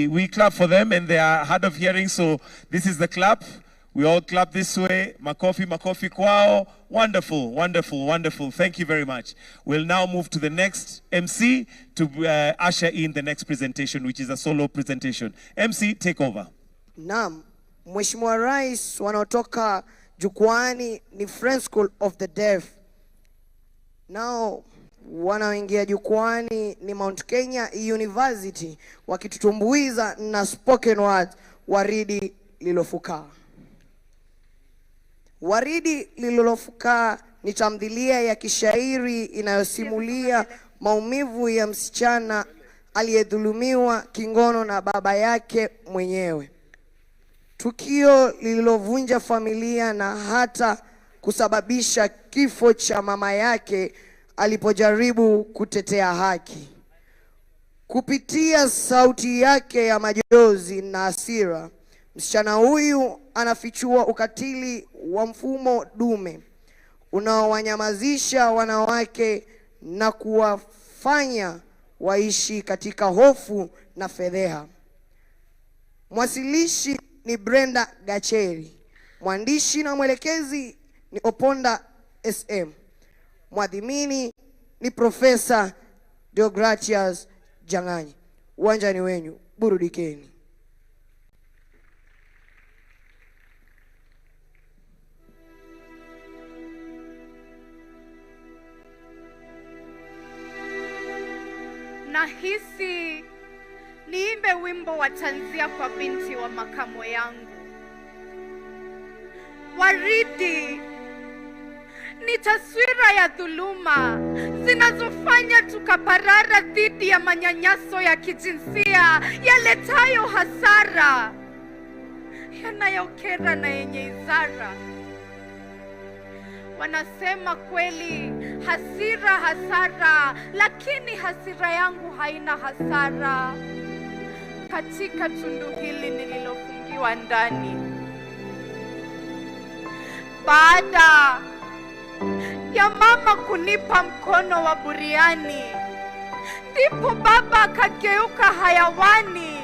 we clap for them, and they are hard of hearing, so this is the clap. We all clap this way. Makofi, makofi kwao. Wonderful, wonderful, wonderful. Thank you very much. We'll now move to the next MC to usher in the next presentation, which is a solo presentation. MC, take over. Naam, Mheshimiwa Rais wanaotoka jukwani ni Friends School of the Deaf. Nao wanaoingia jukwani ni Mount Kenya University wakitutumbuiza na spoken word Waridi Lilofuka. Waridi Lililofuka ni tamthilia ya kishairi inayosimulia maumivu ya msichana aliyedhulumiwa kingono na baba yake mwenyewe. Tukio lililovunja familia na hata kusababisha kifo cha mama yake alipojaribu kutetea haki. Kupitia sauti yake ya majonzi na hasira, msichana huyu anafichua ukatili wa mfumo dume unaowanyamazisha wanawake na kuwafanya waishi katika hofu na fedheha. Mwasilishi ni Brenda Gacheri. Mwandishi na mwelekezi ni Oponda SM. Mwadhimini ni Profesa Deogratias Janganyi. Uwanjani wenyu, burudikeni. Nahisi niimbe wimbo wa tanzia kwa binti wa makamo yangu. Waridi ni taswira ya dhuluma zinazofanya tukaparara dhidi ya manyanyaso ya kijinsia yaletayo hasara, yanayokera na yenye izara. Wanasema kweli hasira hasara, lakini hasira yangu haina hasara katika tundu hili nililofungiwa ndani. Baada ya mama kunipa mkono wa buriani, ndipo baba akageuka hayawani,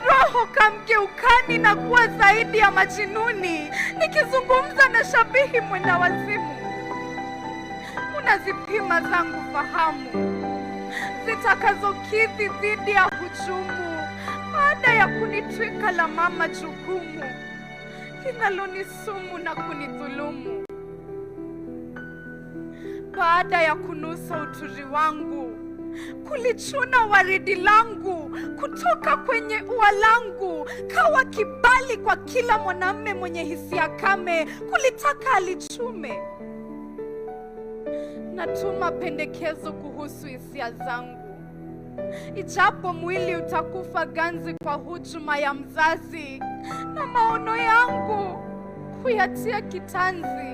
roho kamgeukani na kuwa zaidi ya majinuni. Nikizungumza na shabihi mwenda wazimu, unazipima zangu fahamu zitakazokidhi dhidi ya hujumu, baada ya kunitwika la mama jukumu linalonisumu na kunidhulumu. Baada ya kunusa uturi wangu, kulichuna waridi langu kutoka kwenye ua langu, kawa kibali kwa kila mwanamume mwenye hisia kame kulitaka alichume. Natuma pendekezo kuhusu hisia zangu, ijapo mwili utakufa ganzi kwa hujuma ya mzazi, na maono yangu kuyatia kitanzi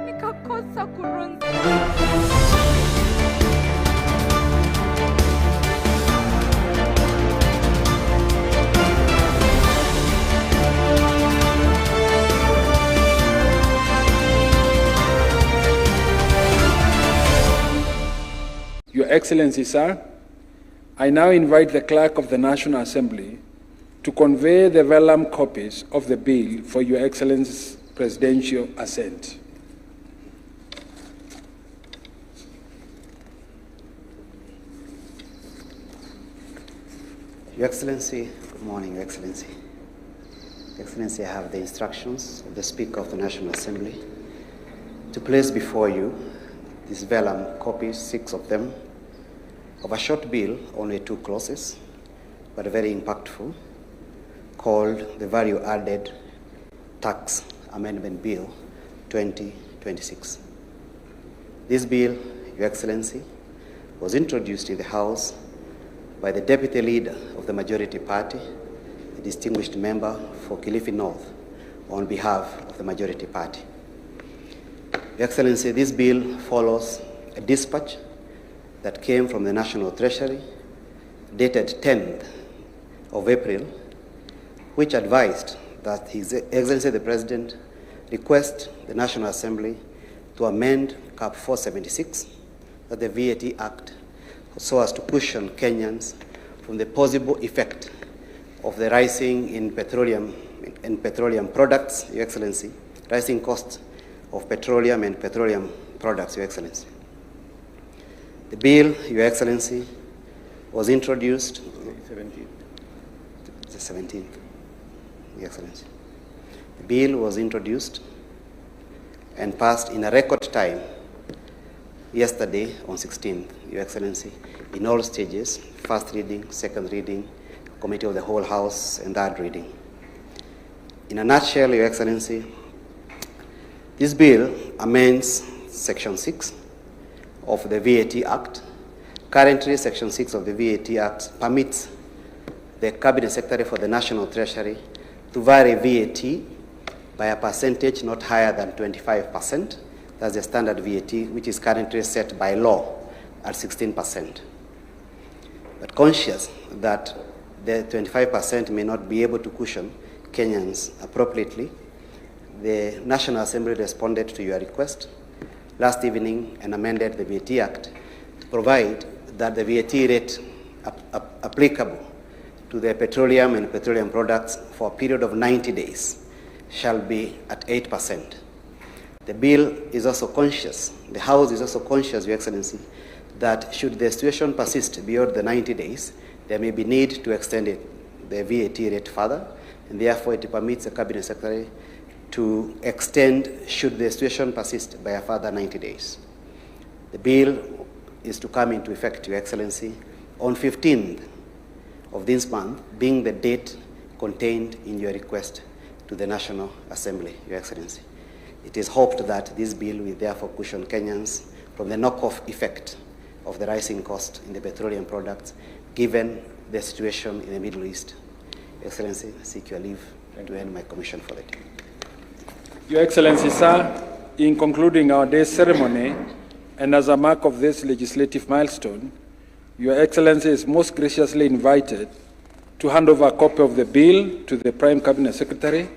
nikakosa kurunzi. Your Excellency, sir, I now invite the Clerk of the National Assembly to convey the vellum copies of the bill for Your Excellency's presidential assent. Your Excellency, good morning, Your Excellency. Excellency, I have the instructions of the Speaker of the National Assembly to place before you these vellum copies, 6 of them, of a short bill, only 2 clauses, but very impactful, called the Value Added Tax Amendment Bill 2026. This bill, Your Excellency, was introduced in the House by the Deputy Leader of the Majority Party, the distinguished member for Kilifi North, on behalf of the Majority Party. Your Excellency, this bill follows a dispatch that came from the National Treasury, dated 10th of April, which advised that His Excellency the President request the National Assembly to amend Cap 476, that the VAT Act, so as to cushion Kenyans from the possible effect of the rising in petroleum products, Your Excellency, rising cost of petroleum and petroleum products, Your Excellency. The bill, Your Excellency, was introduced the 17th, Your Excellency. The bill was introduced and passed in a record time yesterday on 16th, Your Excellency, in all stages, first reading, second reading, Committee of the Whole House, and third reading. In a nutshell, Your Excellency, this bill amends Section 6 of the VAT Act. Currently, Section 6 of the VAT Act permits the Cabinet Secretary for the National Treasury to vary VAT by a percentage not higher than 25%. That's the standard VAT, which is currently set by law at 16%. But conscious that the 25% may not be able to cushion Kenyans appropriately, the National Assembly responded to your request last evening and amended the VAT Act to provide that the VAT rate applicable to the petroleum and petroleum products for a period of 90 days shall be at 8%. The bill is also conscious, the House is also conscious, Your Excellency, that should the situation persist beyond the 90 days, there may be need to extend the VAT rate further, and therefore it permits the Cabinet Secretary to extend, should the situation persist, by a further 90 days. The bill is to come into effect, Your Excellency, on 15th of this month, being the date contained in your request to the National Assembly, Your Excellency. It is hoped that this bill will therefore cushion Kenyans from the knock-off effect of the rising cost in the petroleum products, given the situation in the Middle East. Your Excellency, I seek your leave to end my commission for the day. Your Excellency, sir, in concluding our day's ceremony, and as a mark of this legislative milestone, Your Excellency is most graciously invited to hand over a copy of the bill to the Prime Cabinet Secretary,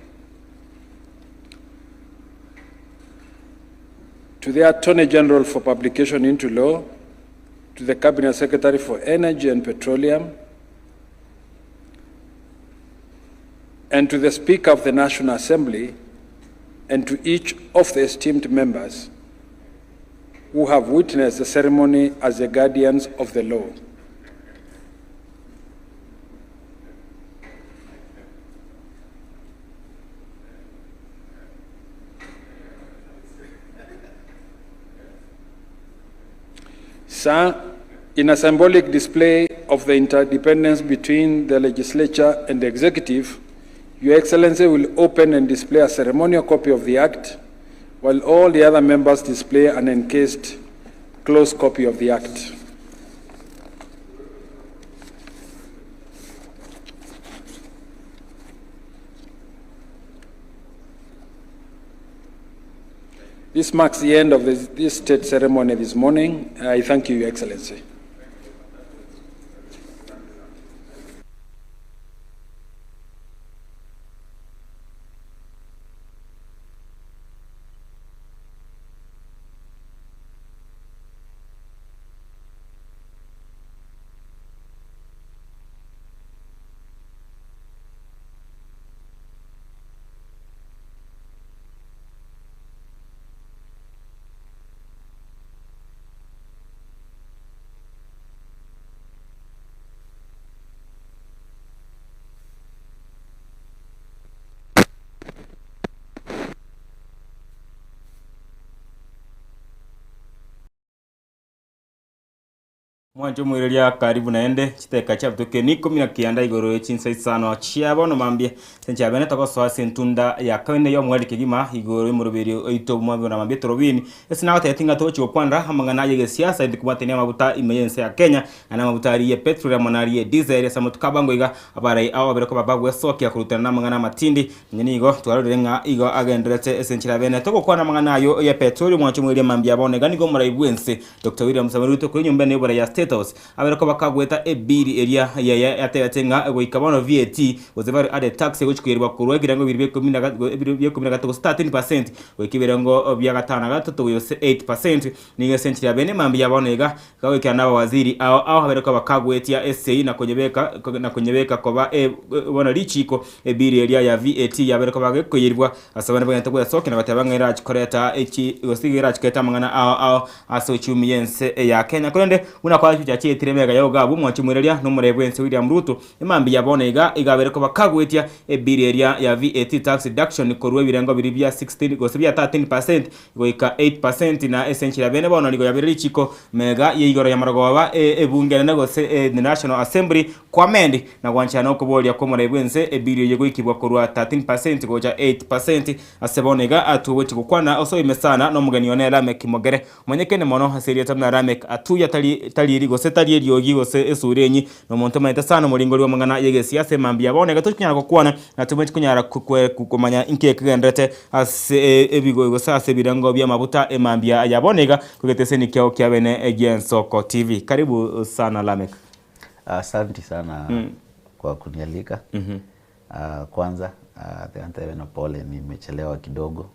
to the Attorney General for publication into law, to the Cabinet Secretary for Energy and Petroleum, and to the Speaker of the National Assembly, and to each of the esteemed members who have witnessed the ceremony as the guardians of the law. Sir, in a symbolic display of the interdependence between the legislature and the executive, Your Excellency will open and display a ceremonial copy of the Act, while all the other members display an encased closed copy of the Act. This marks the end of this state ceremony this morning. I thank you, Your Excellency. Mwanjo mwiriria karibu naende chiteka chabtuke ni kumina kianda igoro chinsa isano chiabo no mambie sencha bene toko so sentunda ya kawene yo mwali kigima igoro murubiri oito mwambe na mambie torobini esina wata yatinga tochi okwandra amangana yege siasa ndi kumatenia mabuta imeyense ya Kenya ana mabuta ariye petrol monariye diesel samutu kabango iga abarai awo bereko babagwe soki akurutana namangana matindi nyini igo twarurenga igo agendrete esencha bene toko kwana mangana yo ya petrol mwanjo mwiriria mambie abone ganigo muraibuense Dr. William Samaruto kuri nyumba ne bora ya State House abereko bakagweta ebiri area ya yatenga goikabano VAT gozevari ade tax gochikirwa kurwegira ngo 13% goikiberango bya gatana gatatu yose 8% niga sentri ya bene mambi yabonega kaweka nabo waziri aho abereko bakagwetia SCI na konyebeka koba bona lichiko ebiri area ya VAT yabereko bagekuyirwa asabana banyata kwa soke na batabangera chikoreta echi gosigira chiketa mangana ao aso chumiyense ya Kenya konde unakwa cyo cyatiremega yoga bumwachi mureria no murebwense William Ruto imambi yabonega igabereko bakagwetia ebiri area ya VAT tax reduction korwe birengo biri bya 16 gosibya 13% goika 8% na essential bene bona ligo yabiri chiko mega yigoro ya maragoba ebungene na gose the National Assembly kwa mendi na gwanchana okubolya ko murebwense ebiri yego ikibwa korwa 13% goja 8% asebonega atuwe kukwana oso imesana no mugani one Lamek Mogere mwenyekene mono hasiri tamna Lamek atuya tali irigo setali eryogi gose esurenyi no monto maita sana mulingo lwa mangana yege siasa mambi yabone gatokunyara kokwana atuwe kunyara kukomanya inkeke gendete ase ebigo gose ase birango bya mabuta emambi yabonega kugeteseni kyao kyabene Egien Soko TV. Karibu sana Lamek. Asante sana kwa kunialika. Kwanza teantebe na pole nimechelewa kidogo.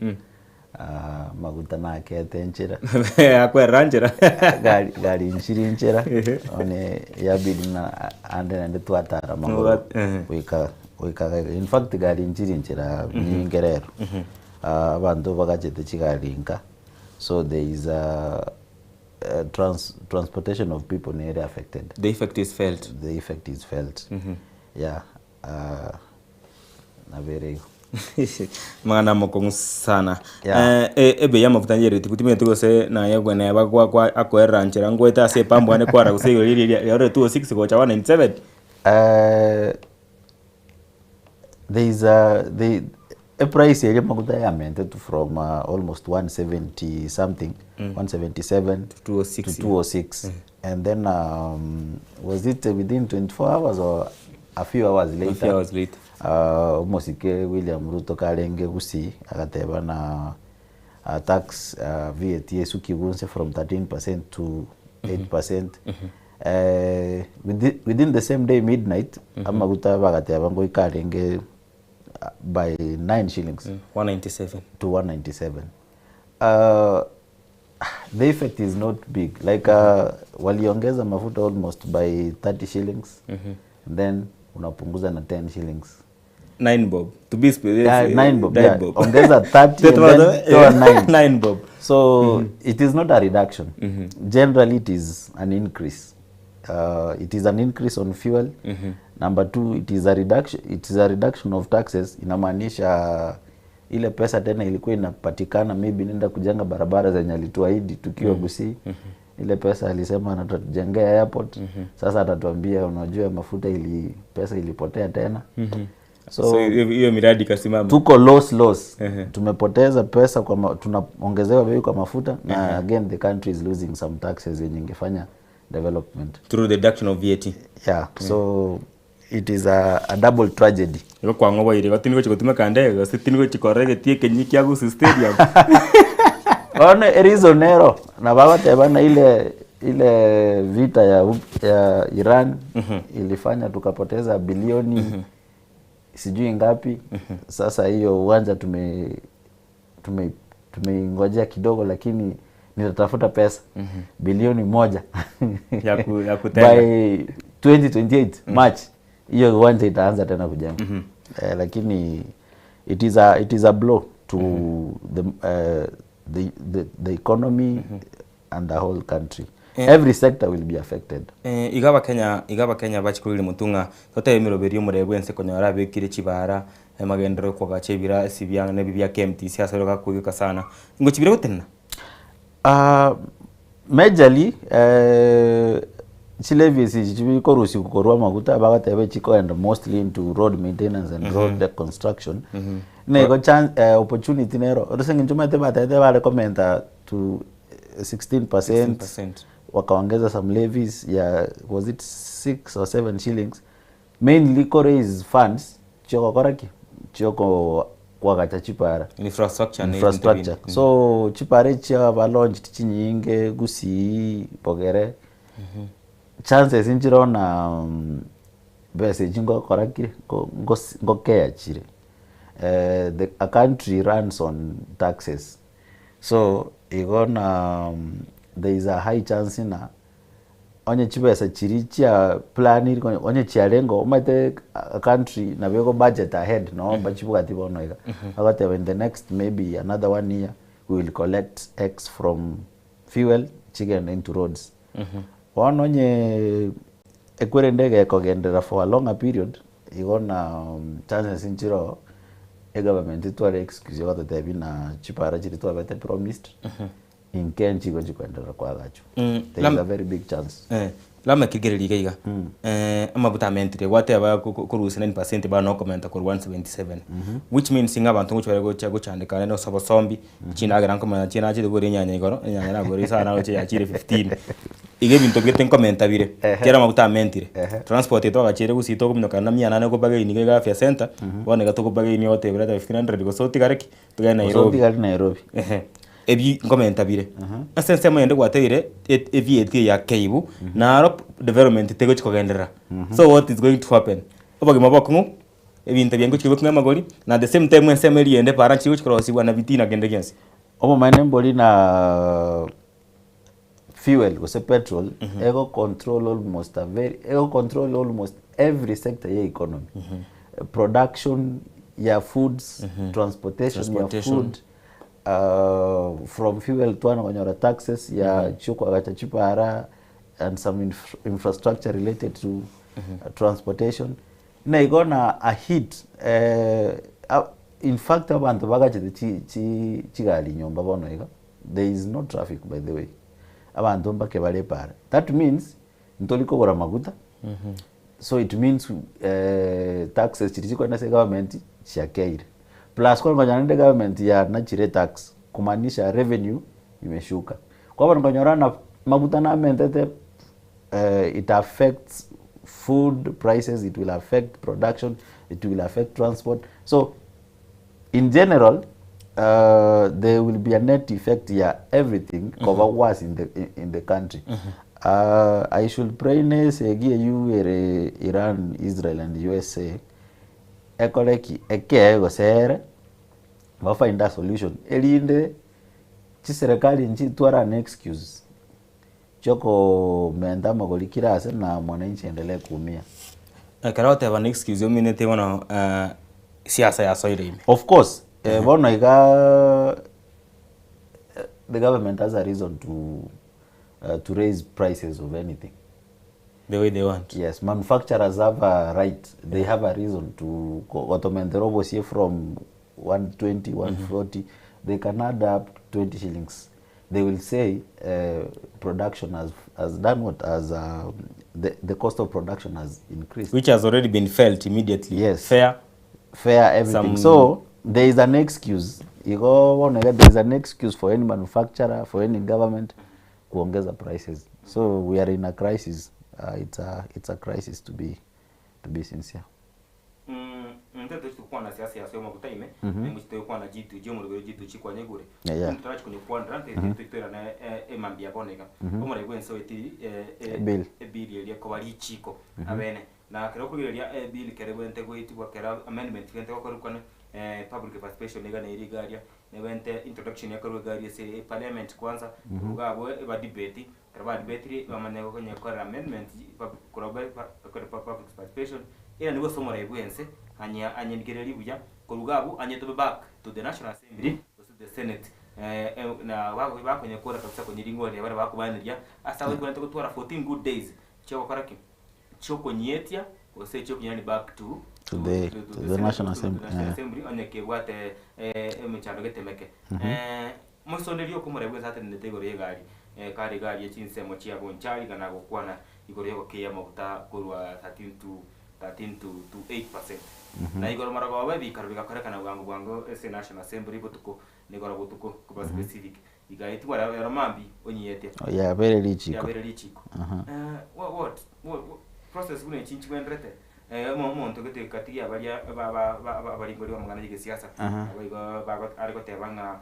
Maguta na kete nchira. Akwe ranjira. Gari nchira. One yabidi na ande tuatara mango. Wika in fact gari nchira nyingerero. Abantu bagachete chigarinka. So there is transportation of people in the area affected. The effect is felt. The effect is felt. Yeah. Na very Mana mokong sana. Ebe ya mafutanjeri tikutimia tukose na yagwe na yabagwa kwa akwe ranchera ngweta ase pambo ane kwara kusigo lili ya 206 kwa cha 197. There is a price ya mafuta ya amended from almost 170 something, 177 to 206. And then was it within 24 hours or a few hours later? A few hours later. Mosike William Ruto karenge gusi agateba na tax VAT esukibunse from 13% to 8%. Within the same day midnight amaguta bagateba ngo ikarenge by 9 shillings 197 to 197. The effect is not big, like waliongeza mafuta almost by 30 shillings. Then unapunguza na 10 shillings 9 bob to be specific. 9 bob, yeah. Ongeza 30 and then 9 bob. So it is not a reduction. Generally it is an increase. It is an increase on fuel. Number 2, it is a reduction of taxes. Inamaanisha ile pesa tena ilikuwa inapatikana maybe nenda kujenga barabara zenye alituahidi tukiwa Gusii. Ile pesa alisema anatujengea airport. Sasa atatuambia unajua mafuta pesa ilipotea tena. So hiyo miradi kasimama. Tuko loss. Tumepoteza pesa kwa tunaongezewa bei kwa mafuta na again the country is losing some taxes yenye ingefanya development through the reduction of VAT. Yeah. So it is a double tragedy. Yo kwa ngobo ire gatiniko chikotuma kande gatiniko chikorege tie kenyiki agusu stadium. Ona erizonero na baba tebana ile vita ya Iran ilifanya tukapoteza bilioni sijui ngapi. Sasa hiyo uwanja tumeingojea kidogo, lakini nitatafuta pesa bilioni 1 ya kutenga by 2028 March hiyo uwanja itaanza tena kujenga. Lakini it is a blow to the economy and the whole country. Every sector will be affected. Igaba Kenya bachikulile mutunga tote emiroberi umurebwense konyara bekire chibara magendero kwa gachebira sibyanga ne bibya KMTC aseroka kuyuka sana ngochibire gutena. Majorly chilevis chibiko rusi kukorwa maguta bagatebe chiko and mostly into road maintenance and road construction. Nego chance opportunity nero rusengi njumete batete ba recommend to 16%. Wakaongeza some levies ya was it 6 or 7 shillings. Mainly raise funds choko koraki choko kwa gacha chipara infrastructure. So chipare cha ba launch chinyinge Gusii Bogere chances inchirona bese jingo koraki go care chire. A country runs on taxes. So there is a high chance na onye chibesa chiri chia plan onye chialengo umate a country na bego budget ahead no bachibuka tibono ika agate in the next maybe another 1 year we will collect X from fuel chicken into roads. One onye ekwere ndege ekogendera for a longer period chances inchiro government itware excuse yote tebi na chipara chiri to bete promised in kenchi go chikwendera kwa gacho there is a very big chance lama kigereri gaiga amabuta mentire whatever kurusa 9% ba no comment ko 177 which means inga abantu ngochwere go chandika no sobo sombi chinaga ranko ma china chiri go nyanya igoro nyanya na go risa na oche ya chiri 15 ige bintu gete comment abire kera mabuta mentire transport ito gachere gusito kumino kana myana ne go baga ini ga afya center bone gato go baga ini yote bra 1500 go soti gareki tuga Nairobi ebi comment abire asense mo yende gwateire VAT ya keibu na arop development tego chikogendera so what is going to happen obage maboko ebintu byengo chikwe kunga magori na the same time enseme yende para chigo chikrosi bwana bitina gende gensi omo manembo na fuel go se petrol ego control almost every sector ya economy production ya foods transportation ya food from fuel to anonyora taxes ya chuko agacha chipara and some infrastructure related to transportation na igona a hit in fact abantu bagache chigali nyomba bono iga there is no traffic by the way abantu mbake bale para that means ntoliko gora maguta so it means taxes chirichiko na government chiakeire plus kwa nganyana government ya nachire tax kumaanisha revenue imeshuka kwa hivyo nganyana maguta na mentete it affects food prices, it will affect production, it will affect transport. So in general there will be a net effect everything cover was in the country. I should pray Iran, Israel and USA ekoleki ego sere find a solution elinde chiserikali nchi twara an excuse choko menda magoli kirase na mwananchi endelee kuumia karote have an excuse you mean te wana siasa ya soile of course bona iga the government has a reason to raise prices of anything the way they want. Yes, manufacturers have a right. They have a reason to automate the robots here from 120, 140. They can add up 20 shillings. They will say production has done what? As the cost of production has increased. Which has already been felt immediately. Yes. Fair, everything. So there is an excuse. There is an excuse for any manufacturer, for any government kuongeza prices. So we are in a crisis. It's a crisis to be sincere. Ndio tukua na siasa ya sema kutaime mwisho kwa na jitu jomo lego jitu chikwa nyegure mtarachi kwenye kwandra tutera na emambia boneka omore gwenso eti bill ile ko bari chiko abene na kero kugiria bill kere gwente gwiti kwa kera amendment gwente kwa korukana public participation lega na irigaria ne gwente introduction ya kero garia se parliament kwanza rugabo ba debate kaba debate bamane kwenye kwa amendment kuroba kwa public participation ila nigo somora igwense anya ngereri buya korugabu anya to back to the National Assembly to the Senate na wako kwenye kura kabisa kwenye ringoni wale wako baniria asa wewe kwenda kutwara 14 good days choko karaki choko nyetia ose choko nyani back to the National Assembly anya ke wate mchando getemeke musonderio kumure bwe sate ndetego regari kari gari yachinsemo chia bonchari kana gukwana igoro yako ke mabuta kurwa 13 to 8%. Na igoro marago wabi karubika karekana bwango ese National Assembly botuko nigoro botuko kuba specific igaitu wala mambi onyete very rich what process gune chinchi wendrete monto gete katia balia bali ngori wa mangana jige siasa abago bago ariko tebanga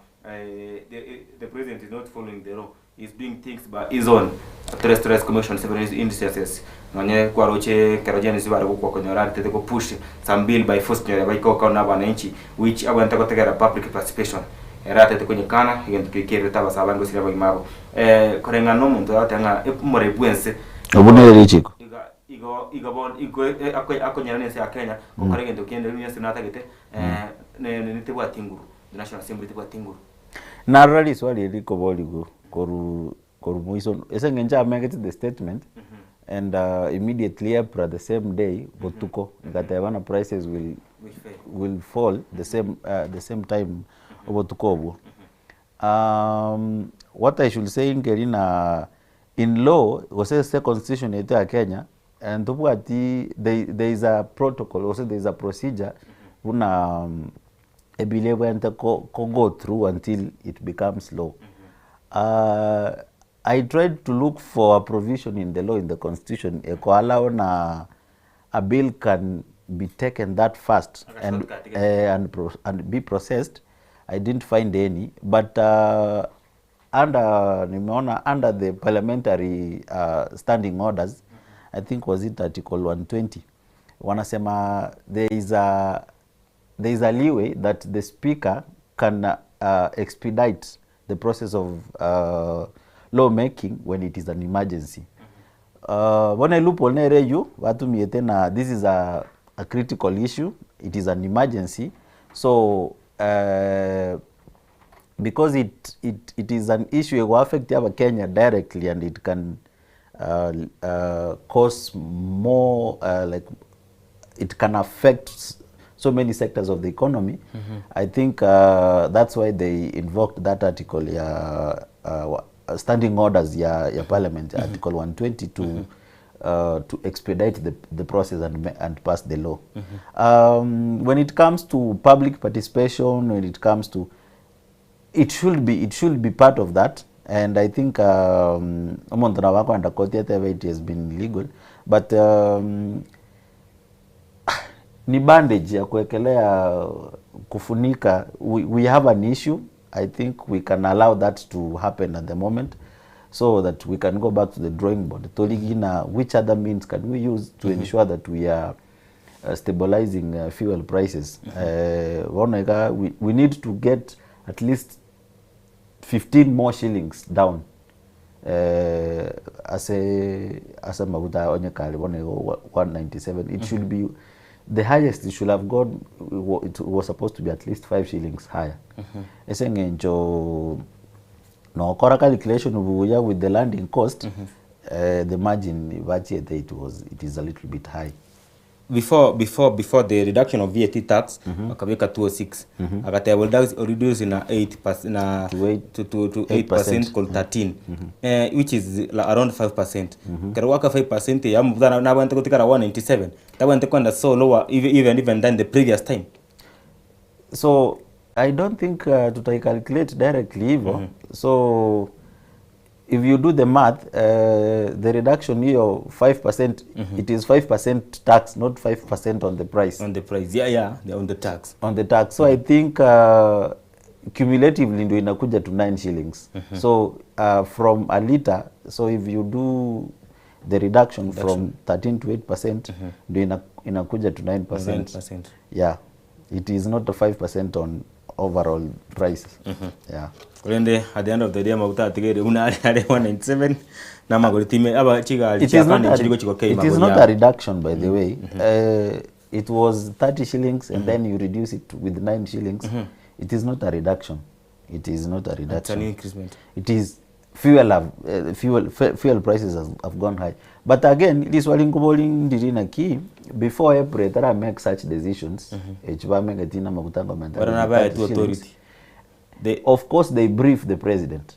the president is not following the law is doing things by his own. Stress commission several instances. Nanye kwa roche kerojeni zibara kwa konyora tete ko push some bill by force nyore by ko na bananchi which abanta ko tegera public participation. Era tete kwenye kana igento kikere taba sabango sira bagimabo. Korenga no muntu atanga more buense. Obunere richiko. Akonyera nese ya Kenya kokorege ndo kiende lunya sinata gete ne tebwa tinguru the National Assembly tebwa tinguru na rally swali liko boligo koru muiso esengenja amegeti the statement and immediately after the same day botuko ngatebana prices will fall the same time botuko what I should say in law was a constitution ya Kenya. And there is a protocol, also there is a procedure una a believer go through until it becomes law. I tried to look for a provision in the law, in the constitution, allow a bill can be taken that fast and be processed. I didn't find any, but under the parliamentary standing orders, I think was it Article 120. Wanasema there is a leeway that the speaker can expedite the process of law making when it is an emergency. Wana lupo nereju watu mietena this is a critical issue. It is an emergency. So because it is an issue that will affect Kenya directly and it can cause more it can affect so many sectors of the economy. I think that's why they invoked that article standing orders ya parliament article 120 to expedite the process and pass the law. When it comes to public participation, when it comes to it should be part of that. And I think it has been legal, but ni bandage ya kuwekelea kufunika. We have an issue. I think we can allow that to happen at the moment so that we can go back to the drawing board. Which other means can we use to ensure that we are stabilizing fuel prices? We need to get at least 15 more shillings down as a maguta onye kali 197. It should be the highest. It should have gone. It was supposed to be at least 5 shillings higher. Esengenjo no kora calculation with the landing cost. The margin it is a little bit high. Before the reduction of VAT tax, akaweka 206. Akata will reduce in 8% to 8% called 13, which is around 5%. Karawaka 5% ya mudana na wante kutikara 197. That wante kwenda so lower even than the previous time. So I don't think to calculate directly even. So if you do the math, the reduction here of 5%, it is 5% tax, not 5% on the price. On the price, yeah, on the tax. On the tax. So I think cumulatively ndio inakuja to 9 shillings. So from a liter, so if you do the reduction from 13 to 8%, ndio inakuja to 9%. 9%. Yeah, it is not a 5% on overall prices. Yeah. Kulende at the end of the day maguta atigere una ari 197 na magolitime aba chiga it is not a reduction, by the way. It was 30 shillings and then you reduce it with 9 shillings. It is not a reduction. It is not a reduction. It's an increment. It is fuel prices have gone high. But again, this walinguboling dirina key before April that I make such decisions. Of course, they brief the president.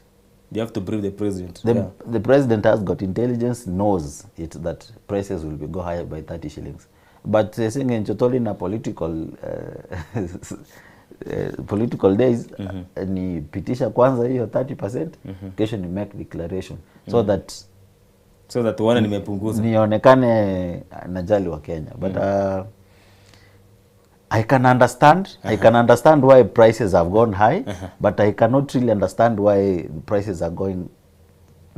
They have to brief the president. The president has got intelligence, knows it that prices will go higher by 30 shillings. But saying in Chotoli political days, ni pitisha kwanza hiyo 30%, kesho ni make declaration so that wana nimepunguza nionekane najali wa Kenya. But I can understand why prices have gone high, but I cannot really understand why prices are going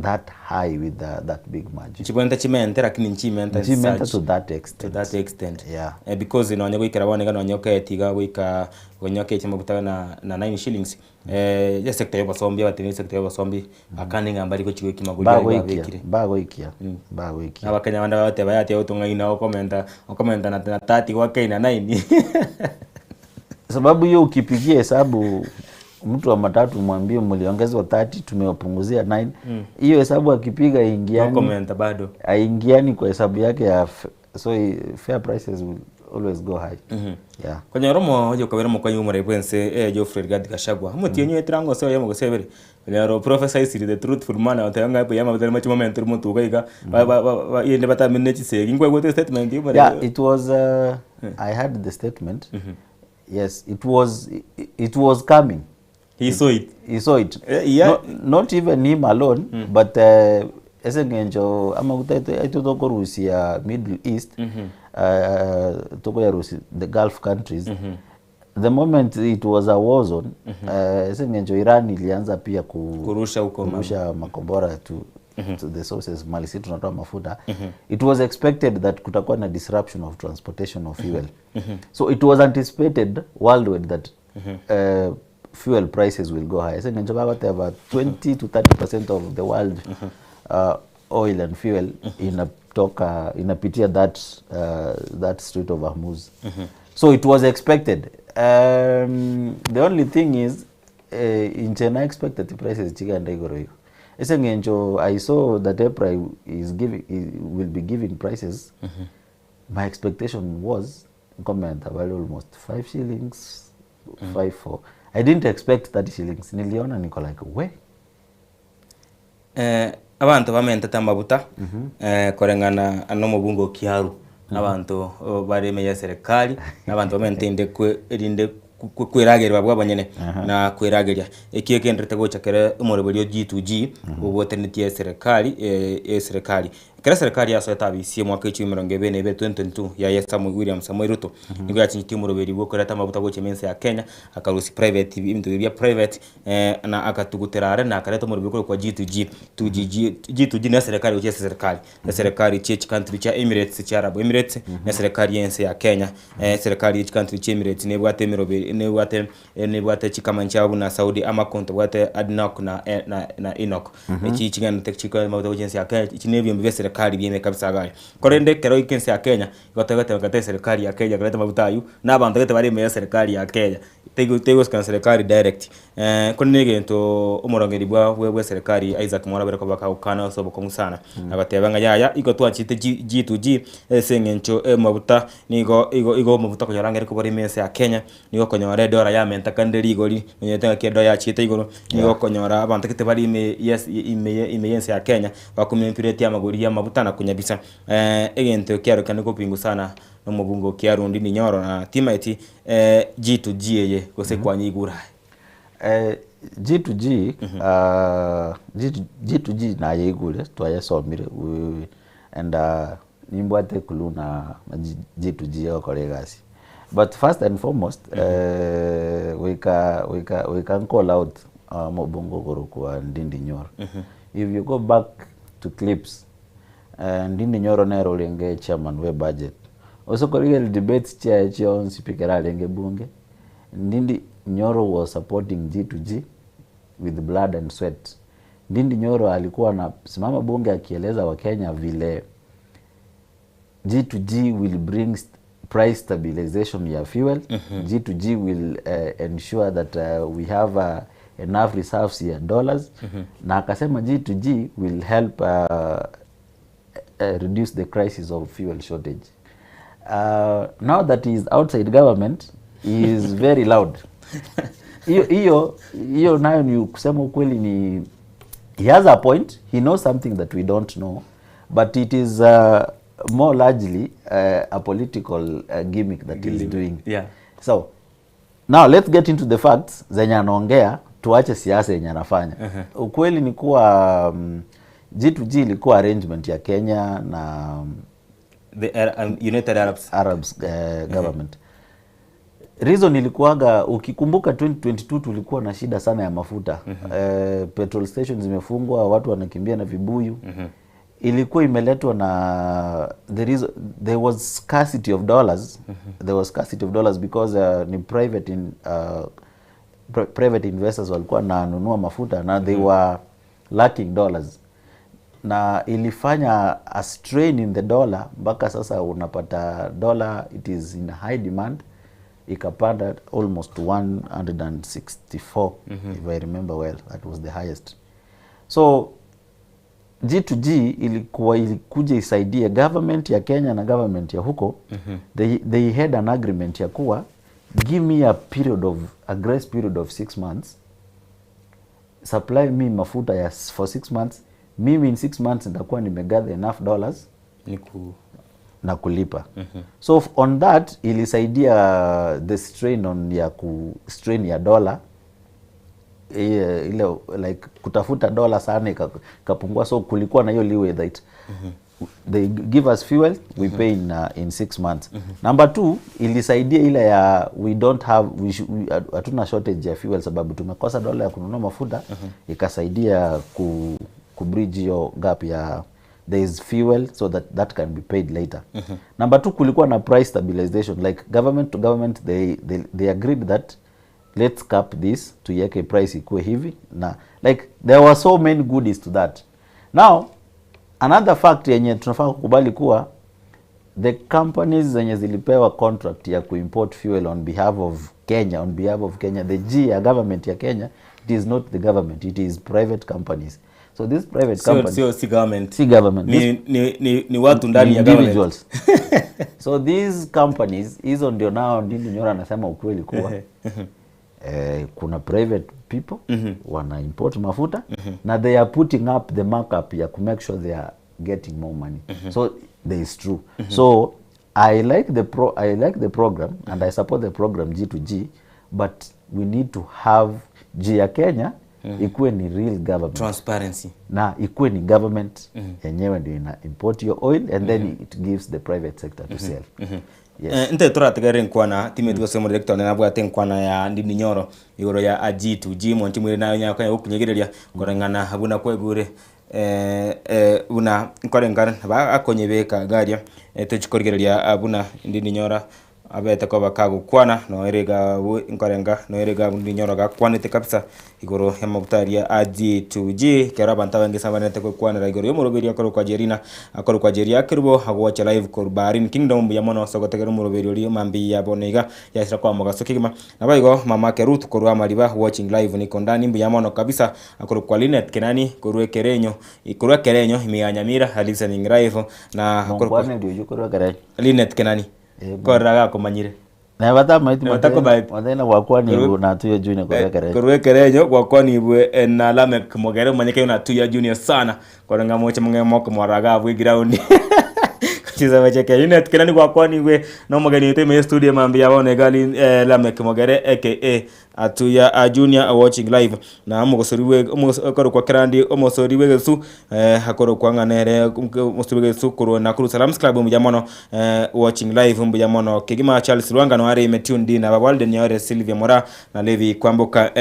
that high with that big margin. Chibonta chimenta lakini nchimenta to that extent. To that extent. Yeah. Because ino nyoko ikarawane kana nyoko etiga wika gonyoke chimo kutaka na 9 shillings. Ya sector yoba sombi batini sector yoba sombi akani ngambali ko chiwe kimagulya babekire. Bago ikia. Abakanya banda bate bayati otunga ina okomenta na 30 kwa kaina 9. Sababu hiyo ukipigia hesabu mtu wa matatu mwambie mliongezwa 30 tumewapunguzia 9. Hiyo hesabu akipiga ingiani. Comment bado. Aingiani kwa hesabu yake ya so fair prices will always go high. Yeah. Kwenye romo hojo kabera mo kwanyu mure pense Geoffrey Gadi Gashagwa. Muti yenyu etrango so yemo gosebere. Kwenye professor is the truthful man out yanga pe yama batari machi moment rumuntu gaiga. Ba yende bata minute segi ngwe gote statement you. Yeah, it was I had the statement. Yes, it was coming. He saw it. Yeah. Not even him alone, but esengenjo amagutaito aitotoko Russia, Middle East, toko ya Russia, the Gulf countries. The moment it was a war zone, esengenjo Iran ilianza pia kurusha makombora to the sources mali si tunatoa mafuta. It was expected that kutakuwa na disruption of transportation of fuel. So it was anticipated worldwide that fuel prices will go high. I think about 20 to 30% of the world oil and fuel inapitia that Strait of Hormuz. So it was expected. The only thing is in China expected the prices chiganda igoro. I saw that April will be giving prices. My expectation was comment about almost 5 shillings, 5-4. I didn't expect 30 shillings. Niliona niko like, we? Abantu bamenta tamabuta korengana anomo bungo kiaru. Abantu bareme ya serikali n'abantu bamente kwirinde kwiragerwa bwabanyene na kwirageria ekiyekendrete gochakere umurobelio G2G ubwotenetie serikali kera serikali yaso yatabisie mwaka 2022 ya William Samoei Ruto nigo yachinyiti umurobeli bwo koreta mabuta goche mense ya Kenya akarusi private ibintu bya private na akatuguterare na akareta umurobeli kwa G2G na serikali uche serikali church country cha Emirates cha Arab Emirates na serikali yense ya Kenya serikali country cha Emirates ne bwate mirobeli ne bwate chikamanchabu na Saudi ama konto bwate Adnoc na Enoch echi chingana tekchika mabuta goche ya Kenya chinebyo mbese serikali bieme kabisa gari korende kero ikense ya Kenya igotagate serikali ya Kenya kaleta mabutayu n'abantu gete bari me serikali ya Kenya tego skan serikali direct konege to umurongeri bwa serikali Isaac Mwarabera ko bakawukana so boko musana abatebanga yaya igotwachite G2G sengencho mabuta nigo mabuta ko yarangere ko bari mese ya Kenya nigo konyora dola ya menta kanderi igori nyetanga kedo ya chite igoro nigo konyora abantu gete bari me yense ya Kenya bakumempireti amaguri ya mabuta na kunyabisa egento kyaro kaniko pingu sana no mubungo kyaro ndini nyoro na timaiti G2G ye gose kwanyigura G2G G2G na yegule twayasomire and nimbwate kuluna G2G yokoregasi. But first and foremost we can call out mobungo goro kwa Ndindi Nyoro. If you go back to clips Ndindi Nyoro nero lenge chairman we budget also korigel debates chair on speaker lenge bunge. Ndindi Nyoro was supporting G2G with blood and sweat. Ndindi Nyoro alikuwa na simama bunge akieleza wa Kenya vile G2G will bring price stabilization ya fuel. G2G will ensure that we have enough reserves ya dollars. Na akasema G2G will help reduce the crisis of fuel shortage. Now that he is outside government, he is very loud. Hiyo nayo ni kusema ukweli ni he has a point, he knows something that we don't know, but it is more largely a political gimmick that he is doing. Yeah. So now let's get into the facts zenye anaongea, tuache siasa yenye anafanya. Ukweli ni kuwa G2G ilikuwa arrangement ya Kenya na the United Arabs government. Reason ilikuwaga, ukikumbuka 2022 tulikuwa na shida sana ya mafuta. Petrol stations zimefungwa, watu wanakimbia na vibuyu. Ilikuwa imeletwa na there was scarcity of dollars. There was scarcity of dollars because ni private investors walikuwa nanunua mafuta na they were lacking dollars. Na ilifanya a strain in the dollar, mpaka sasa unapata dollar it is in high demand, ikapanda almost 164 if I remember well, that was the highest. So G2G ilikuja isaidie government ya Kenya na government ya huko. They had an agreement ya kuwa give me a grace period of 6 months, supply me mafuta for 6 months, mimi in 6 months nitakuwa nimegather enough dollars na kulipa. So on that ilisaidia the strain strain ya dollar, ile like kutafuta dola sana ikapungua. So kulikuwa na hiyo leeway that they give us fuel, we pay in 6 months. Number 2, ilisaidia ile ya hatuna shortage ya fuel sababu tumekosa dola ya kununua mafuta. Ikasaidia kubridge your gap ya there is fuel so that can be paid later. Number 2, kulikuwa na price stabilization, like government to government they agreed that let's cap this to yeke price ikuwe hivi, na like there were so many goodies to that. Now another fact yenye tunafaa kukubali kuwa the companies zenye zilipewa contract ya kuimport fuel on behalf of Kenya, the G ya government ya Kenya, it is not the government, it is private companies. So this private companies si government. Si government. Ni watu ndani ya individuals. So these companies hizo ndio nao Ndindi Nyoro anasema ukweli kuwa kuna private people wana import mafuta na they are putting up the markup ya to make sure they are getting more money. So there is true. So I like the program and I support the program G2G, but we need to have G ya Kenya ikuwe ni real government, transparency, na ikuwe ni government yenyewe ndio ina import your oil and then it gives the private sector to sell. Yes. Nte turategere nkwana timetu gose mu director na bwate nkwana ya Ndindi Nyoro igoro ya G2G monti mwire nayo nyako ya ukunyegereria ngorangana habuna kwegure una nkorengana ba akonyebeka garia tuchikorigereria abuna Ndindi Nyoro abete ko bakagukwana no erega nkorenga no erega Ndindi Nyoro gakwanite kabisa igoro ya mabutaria G2G kera banta bangi sabanete ko kwana igoro yo muroberi akoro kwa Jerina akoro kwa Jeria kirbo hagwacha live korbarin kingdom ya mono sogotegero muroberi oli mambi ya bonega ya sira kwa mogaso kigima nabaigo mama ke Ruth korwa maliba watching live ni kondani mbi ya mono kabisa akoro kwa Linet Kenani korwe kerenyo imiyanyamira listening live na akoro kwa ndio yuko kare Linet Kenani koraga kumanyire na bata maiti matena wakwani na tuyo junior korwe kerenyo wakwani bwe na Lamek Mogere manyeke na tuyo junior sana koranga moche moko mwaraga bwe ground chiza wacheke Linet Kenani wakwani bwe no Mogere yote me studio mambi ya bone gali Lamek Mogere aka atuya junior watching live na mugosoriwe umukoro kwa Kerandi umosoriwe gesu hakoro kwa nganere umosoriwe gesu koro na Kuru Salams Club mjamono watching live mjamono Kigima Charles Rwanga no are metune na Babalde Nyore Sylvia Mora na Levi Kwamboka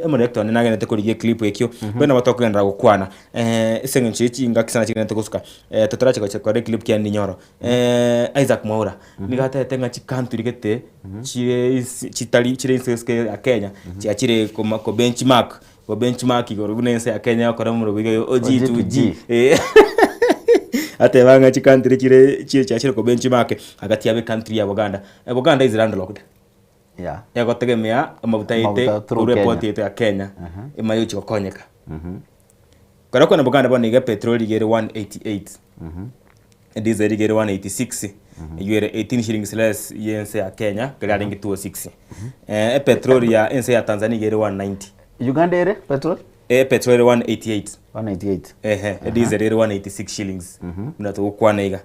director ni nagene tekorigie clip ekyo bena batokenda gukwana isengenchi ngakisana chigene tekusuka tutarache kwa clip kya Ndindi Nyoro Isaac Mwaura nigata tenga chikantu rigete chitali chire ya Kenya chiachire ko benchmark igoro bunense ya Kenya akora mu rubiga G2G ate banga chikantire chire chiachire ko benchmark hagati ya country ya Uganda is landlocked yagotegemea amabuta yite report yite ya Kenya imayo chikokonyeka kwa na Uganda boniga petrol igere 188 diesel igere 186 yere 18 shillings less yense ya Kenya kali 206 petrol ya yense ya Tanzania igere 190 Uganda ere petrol petrol 188 diesel ere 186 shillings unato kwa naiga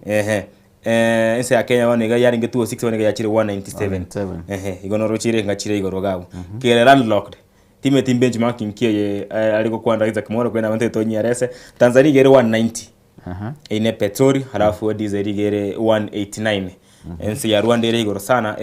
yense ya Kenya waniga yari 206 waniga yachire 197 igono chire ngachire igoro gabo kile landlocked time benchmarking kiye aliko kwa ndaiza kimoro kwenda wante tonyi arese Tanzania igere 190 ine petroli halafu diesel igere 189 ensi ya Rwanda ere igoro sana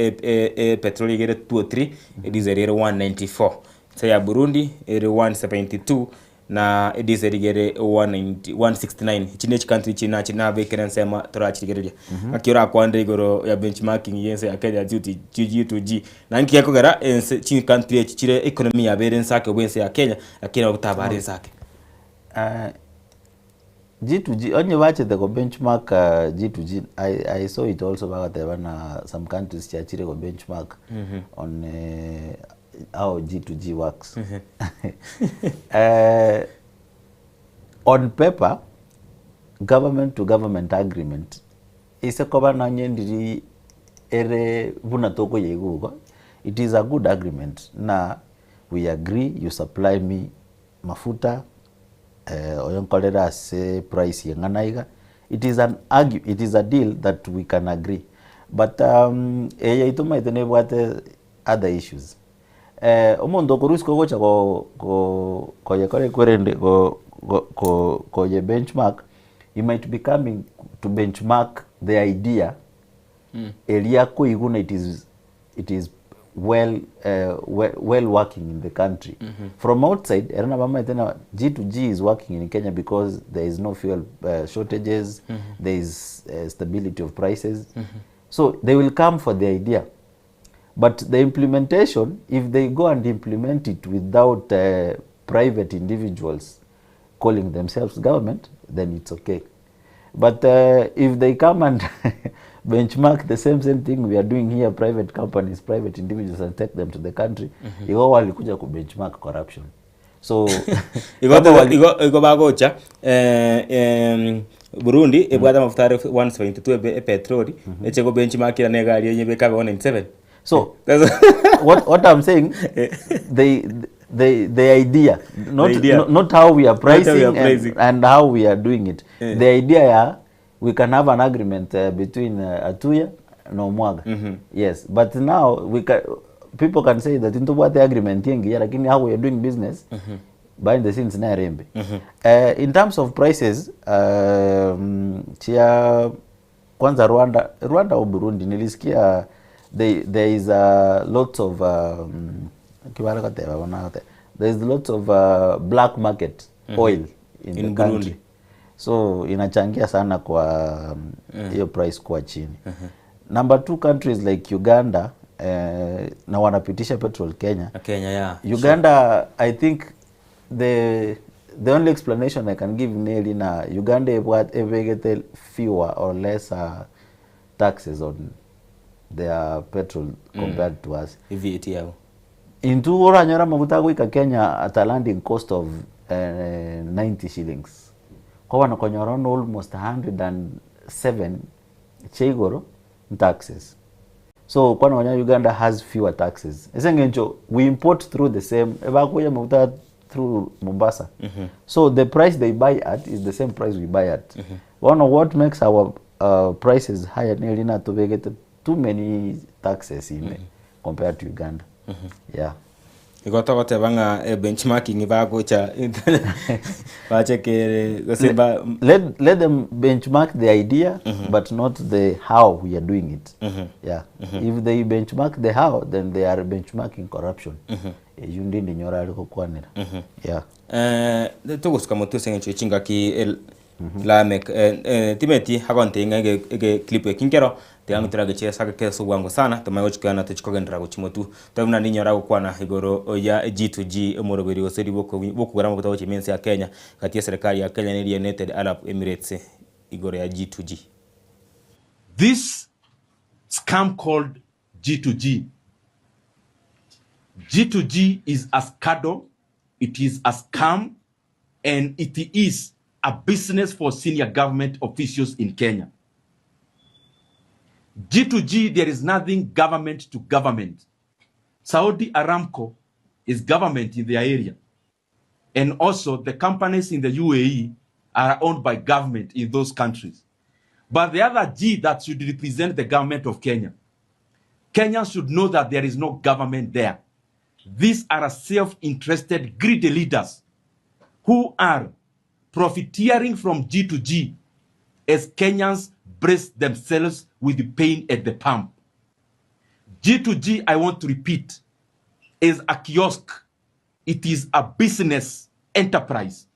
petrol igere 203 diesel ere 194 se ya Burundi ere 172 na diesel igere 169 chine country china bekeren sema torachigereria akiora kwande igoro ya benchmarking yense ya Kenya G2G na nki yakogera ense chini country chire economy ya beren sake wense ya Kenya akira gutabare sake G2G onye wache the benchmark G2G I saw it also back there when some countries chachire go benchmark on how G2G works. On paper, government to government agreement is a covenant ere buna toko yegugo. It is a good agreement. Na we agree, you supply me mafuta oyonkolera say price yenganaiga. It is a deal that we can agree. But ituma itene what other issues. Omondo korusko gocha ko yakore kwerende ko ye benchmark, you might be coming to benchmark the idea elia ko iguna it is well working in the country. From outside erana bama tena G2G is working in Kenya because there is no fuel shortages, there is stability of prices. So they will come for the idea. But the implementation, if they go and implement it without private individuals calling themselves government, then it's okay. But if they come and benchmark the same thing we are doing here, private companies, private individuals, and take them to the country, igo walikuja ku benchmark corruption. So igo bagocha Burundi ebwada mafutare 172 petroli echego benchmark ira negari yenye bekabe 197. So what I'm saying, the idea, not how we are pricing, and how we are doing it. The idea, we can have an agreement between Atuya and Omwaga. Yes, but now people can say that into what the agreement yengi, how we are doing business behind the scenes na rembe. In terms of prices, chia kwanza Rwanda au Burundi nilisikia there is lots of black market oil in the country. Burundi. So inachangia sana kwa hiyo price kwa chini. Number 2 countries like Uganda na wanapitisha petrol Kenya. Yeah. Uganda, sure. I think the only explanation I can give nearly na Uganda get fewer or lesser taxes on their petrol compared to us. VAT yao. Into oranyora maguta gwika Kenya at a landing cost of 90 shillings. Kwa wanakonyora almost 107 chegoro taxes. So kwa Uganda has fewer taxes. Esengencho we import through the same ebakuya maguta through Mombasa. So the price they buy at is the same price we buy at. One of what makes our prices higher nearly not to get too many taxes in compared to Uganda. Yeah. Igota gote banga benchmarking bagocha bacheke gosemba let them benchmark the idea but not the how we are doing it. Yeah. If they benchmark the how, then they are benchmarking corruption. Yundi ndi nyora aliko kwanira. Yeah. Tuguska motu sengecho chinga ki lamek timeti hagonte ngege clip kinkero teangu tiraga chesa ka keso wangu sana tumayochikana tuchikogendera guchimotu tabuna ninyora gukwana igoro ya G2G umuroberi oseri bokugara mu gutawo chimensi ya Kenya kati ya serikali ya Kenya na United Arab Emirates igoro ya G2G. This scam called G2G. G2G is a scandal, it is a scam, and it is a business for senior government officials in Kenya. G2G, there is nothing government to government. Saudi Aramco is government in their area. And also the companies in the UAE are owned by government in those countries. But the other G that should represent the government of Kenya. Kenya should know that there is no government there. These are self-interested, greedy leaders who are profiteering from G2G as Kenyans brace themselves with the pain at the pump. G2G, I want to repeat, is a kiosk. It is a business enterprise.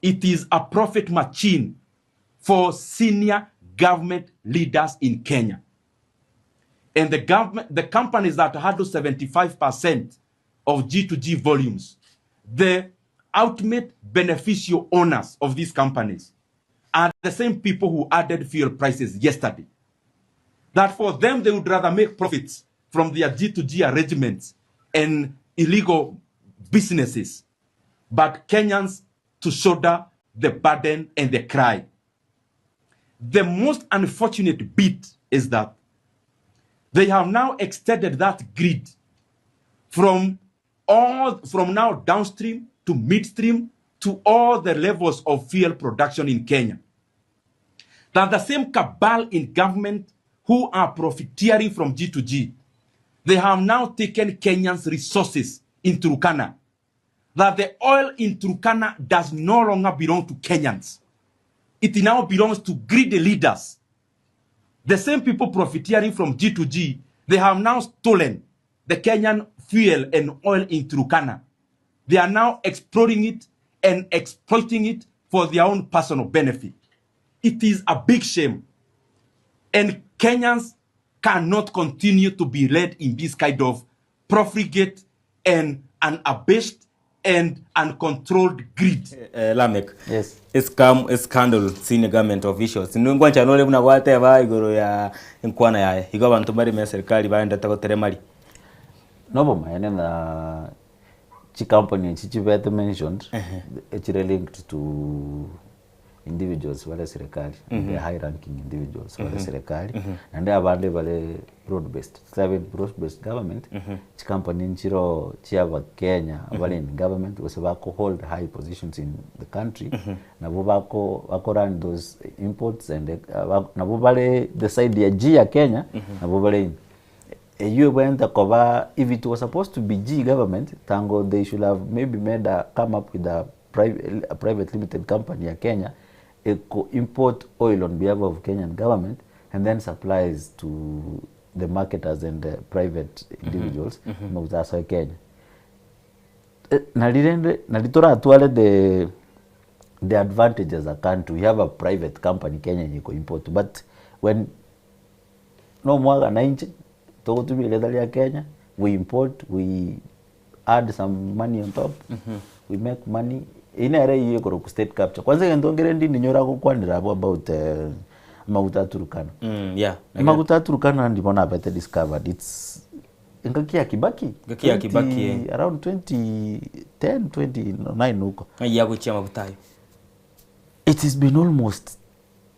It is a profit machine for senior government leaders in Kenya. And the companies that handle 75% of G2G volumes, the ultimate beneficial owners of these companies are the same people who added fuel prices yesterday. That for them, they would rather make profits from their G2G arrangements and illegal businesses, but Kenyans to shoulder the burden and the cry. The most unfortunate bit is that they have now extended that grid from now downstream to midstream to all the levels of fuel production in Kenya. That the same cabal in government who are profiteering from G2G, they have now taken Kenyans' resources in Turkana. That the oil in Turkana does no longer belong to Kenyans. It now belongs to greedy leaders. The same people profiteering from G2G, they have now stolen the Kenyan fuel and oil in Turkana. They are now exploring it and exploiting it for their own personal benefit. It is a big shame. And Kenyans cannot continue to be led in this kind of profligate and unabashed and uncontrolled greed. Lamek. Yes. Scandal senior government officials. Nungwa chanole muna wate wa igoro ya nkwana ya. Higo bantu bari me serikali baenda tako teremali. No maana na chi company chichi vete mentioned it's linked to individuals wale serikali, the high ranking individuals wale serikali, and they abande wale broad based. Seven broad based government, chi company nchiro chiava Kenya wale in government was wako hold high positions in the country, na wako run those imports and na wale decide ya G ya Kenya, na wale you went cover if it was supposed to be G government, tango they should have maybe come up with a private limited company ya Kenya. Import oil on behalf of Kenyan government and then supplies to the marketers and the private individuals in Kenya. Nalitora atuale the advantage as a country. We have a private company Kenya yiko import, but when no mwaga na inchi to be leather ya Kenya, we import, we add some money on top, we make money. Ina ere yeko state capture. Kwanza ndongere ndi nyora ko kwandira about Maguta Turkana. Yeah. Maguta Turkana ndibona bete discovered. It's ngakia Kibaki. Ngakia Kibaki around 2010 29 huko. Ya kuchia Maguta. It has been almost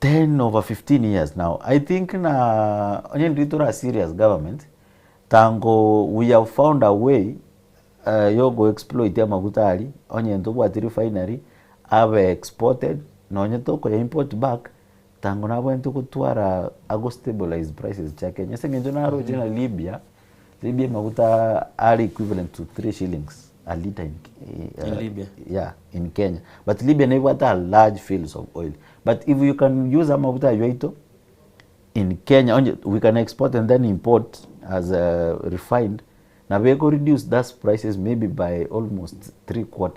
10 over 15 years now. I think na onye nditora serious government tango we have found a way yogo exploit ya maguta ali onye ndobu ati refinery have exported na onye toko ya import back tango na bwento kutwara ago stabilize prices cha Kenya sengenjo na ro jina Libya maguta ali equivalent to 3 shillings a liter in Libya. Yeah, in Kenya, but Libya never had a large fields of oil. But if you can use a maguta yoito in Kenya onye we can export and then import as refined. Now we go reduce those prices maybe by almost 3/4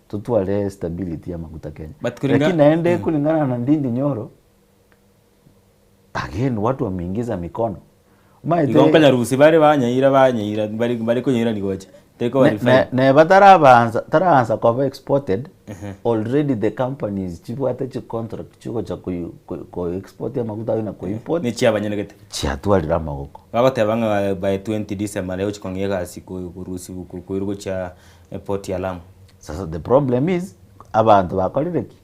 to tuale stability ya maguta Kenya. Lakini naende kulingana na Ndindi Nyoro, again watu wameingiza mikono. Ngompanya rusi bari banyira bari kunyira nigoje. Ne batarabanza kwa exported already the companies chipo ate contract chiko cha ko export ya maguta na ko import ni chia banyegete chia twalira magoko bagotebanga by 20 December leo chikongega siku kurusi kuirugo cha port ya Lamu. Sasa the problem is abantu bakolireki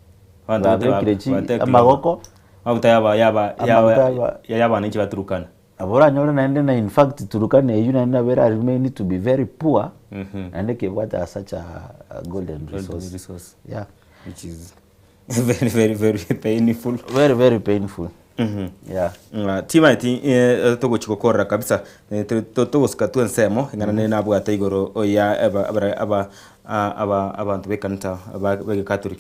magoko maguta yaba nchi baturukana abora nyore naende na in fact Turkana you na very remain to be very poor and ke what are such a golden resource. Yeah, which is very painful, very painful. Yeah. Tima iti togo chikokora kabisa togo skatu nsemo ngana nena bwata igoro oya aba abantu bekanta aba Catholic.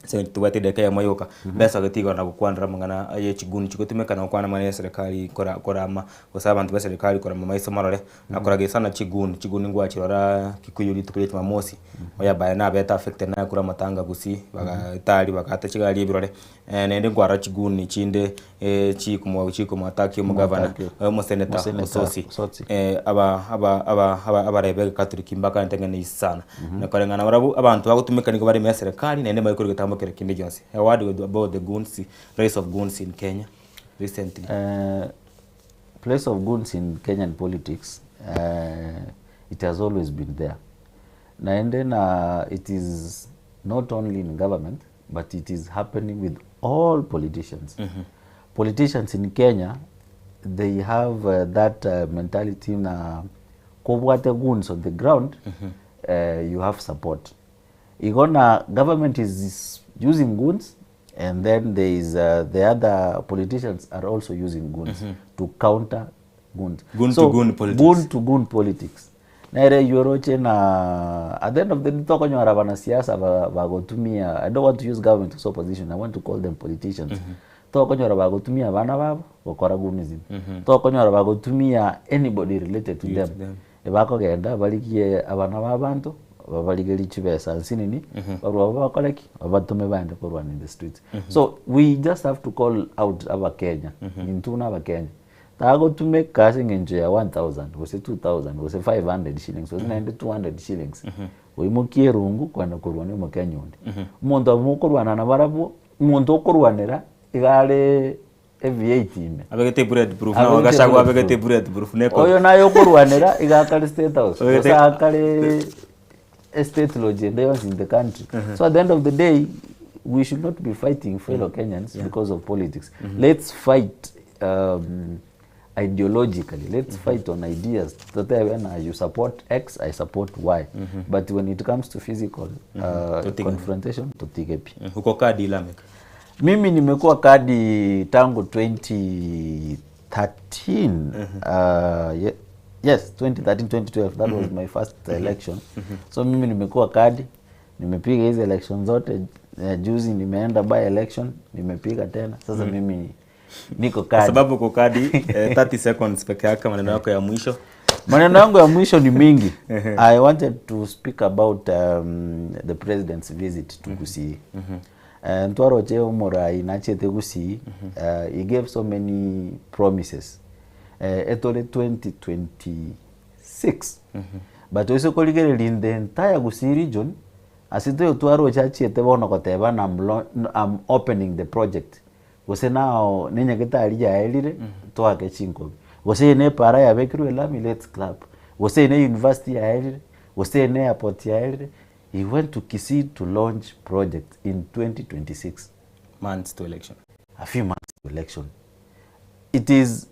Sasa tubate deka ya mayoka besa gatigo na kukwandra mangana ye chiguni chikutumeka na kwana mane serikali korama kusaba bantu ba serikali korama maiso marore na korage sana chiguni ngwa chirora kikuyu litukule mamosi oya bayana beta affect na kura matanga gusi baga tali bagata chigali birore nende ngwara chiguni chinde chikumo ataki mu governor mu senator sosi aba rebe katoliki mbaka ntengene isana na korengana barabu abantu bagutumeka niko bari me serikali nende bayikuru gitambokere kinde jonse what about the goons race of goons in Kenya recently place of goons in Kenyan politics it has always been there and then it is not only in government but it is happening with all politicians. Politicians in Kenya, they have that mentality na kubwate goons on the ground. You have support. Igona government is using goons, and then there is the other politicians are also using goons to counter goons. Goon to goon politics. Goon to goon politics. Nere yoroche na at the end of the day toko nyora bana siasa bagotumia. I don't want to use government as opposition. I want to call them politicians. Toko nyora bagotumia bana babo bakora goonism. Toko nyora bagotumia anybody related to them. Ebako genda balikie abana babantu babaligeli chibesa nsinini barwa bakoleki abatume bande korwa in the streets. So we just have to call out our Kenya intuna aba Kenya. Tago to make casting in 1,000, was it 2,000, was it 500 shillings, was it 200 shillings. We mukie rungu kwa nakurwane mukanyundi. Mondo mukurwana na barabu, mondo kurwanera igale V8 ime. Abegete bulletproof na wagashagwa abegete bulletproof neko. Oyo nayo kurwanera igakale state house. Osa akale estate lodge they was in the country. So at the end of the day, we should not be fighting fellow Kenyans because of politics. Let's fight ideologically. Let's fight on ideas. That you support X, I support Y. But when it comes to physical confrontation, tutigepi. Huko kadi Lamek? Mimi nimekuwa kadi tangu 2013. Yes, 2013-2012. That was my first election. So mimi nimekuwa kadi, nimepiga hizo election zote. Juzi nimeenda by election, nimepiga tena. Sasa mimi niko kadi. Sababu uko kadi 30 seconds peke yake, maneno yako ya mwisho. Maneno yangu ya mwisho ni mingi. I wanted to speak about the president's visit to Gusii. Ntwaro cheo Morai nachete Gusii. He gave so many promises. Etole 2026. But also colleague in the entire Gusii region, asito Ntwaro chachete bono koteba I'm opening the project. Wose nao nenya kita alija elire toa ke chinko. Wose ne para ya bekiru elami let's clap. Wose ne university ya elire, wose ne airport ya elire. He went to Kisii to launch project in 2026. Months to election. A few months to election. It is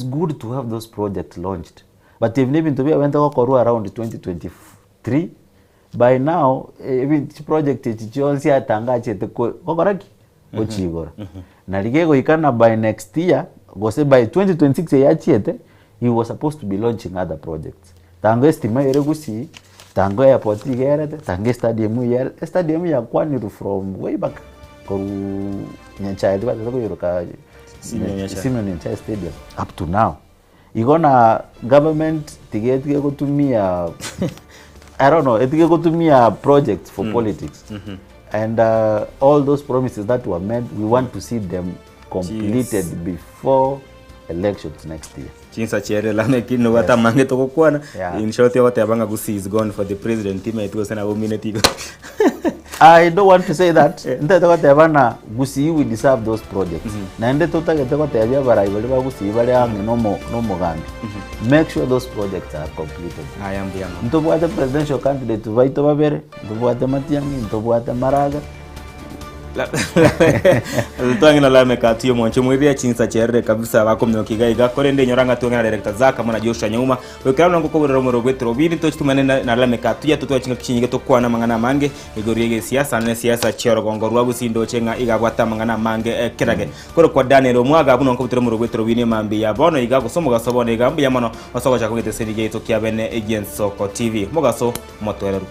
good to have those projects launched. But if even to be went around 2023, by now even project chichonsi atanga chete kokoraki ochigora. Na ligego ikana by next year, gose by 2026 ya chiete, he was supposed to be launching other projects. Tango estima ere Gusii, tango airport igerete, tango stadium ya Kwaniru from way back ko Nyanchai diba tako yoroka Simon Nyanchai Stadium up to now. Igona government tige kutumia I don't know, tige kutumia projects for politics. And all those promises that were made, we want to see them completed before elections next year. Chinsa chere Lamek no wata mange to kokwana. In short, what abanga Gusii is gone for the president team. It was an abomination. I don't want to say that. Ndete what abana Gusii will deserve those projects. Na ndete tutagete what abia barai bali ba Gusii bali ange no gambi. Make sure those projects are completed. I am the young. Ntobuate presidential candidate Vaito Babere, ntobuate Matiang'i, ntobuate Maraga. Tutangina Lamek atuyo mwancho mwibia chinsa chere kabisa bakomyo kigaiga korende nyoranga tungana director zaka mwana Joshua Nyuma wekana ngo ko romo rogwetro biri to chitumane na Lamek atuya tutwa chinga kinyige to kwana mangana mange igoriege siasa na siasa chero gongo rwa Busindo chenga igagwata mangana mange kirage koro kwa Daniel Omwaga abuno ngo bitero mu rogwetro bini mambi ya bono igago somo gasobone igambi ya mono osogo cha kugete serije to kiabene Egien Soko TV mogaso motweleru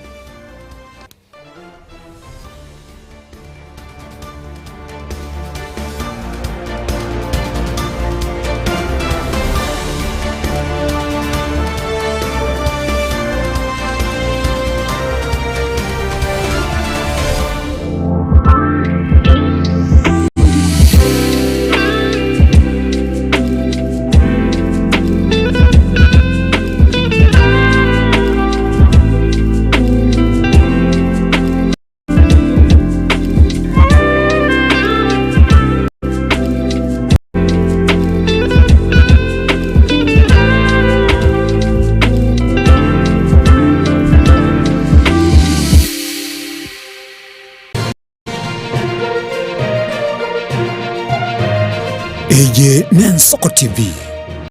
Eye Nensoko TV.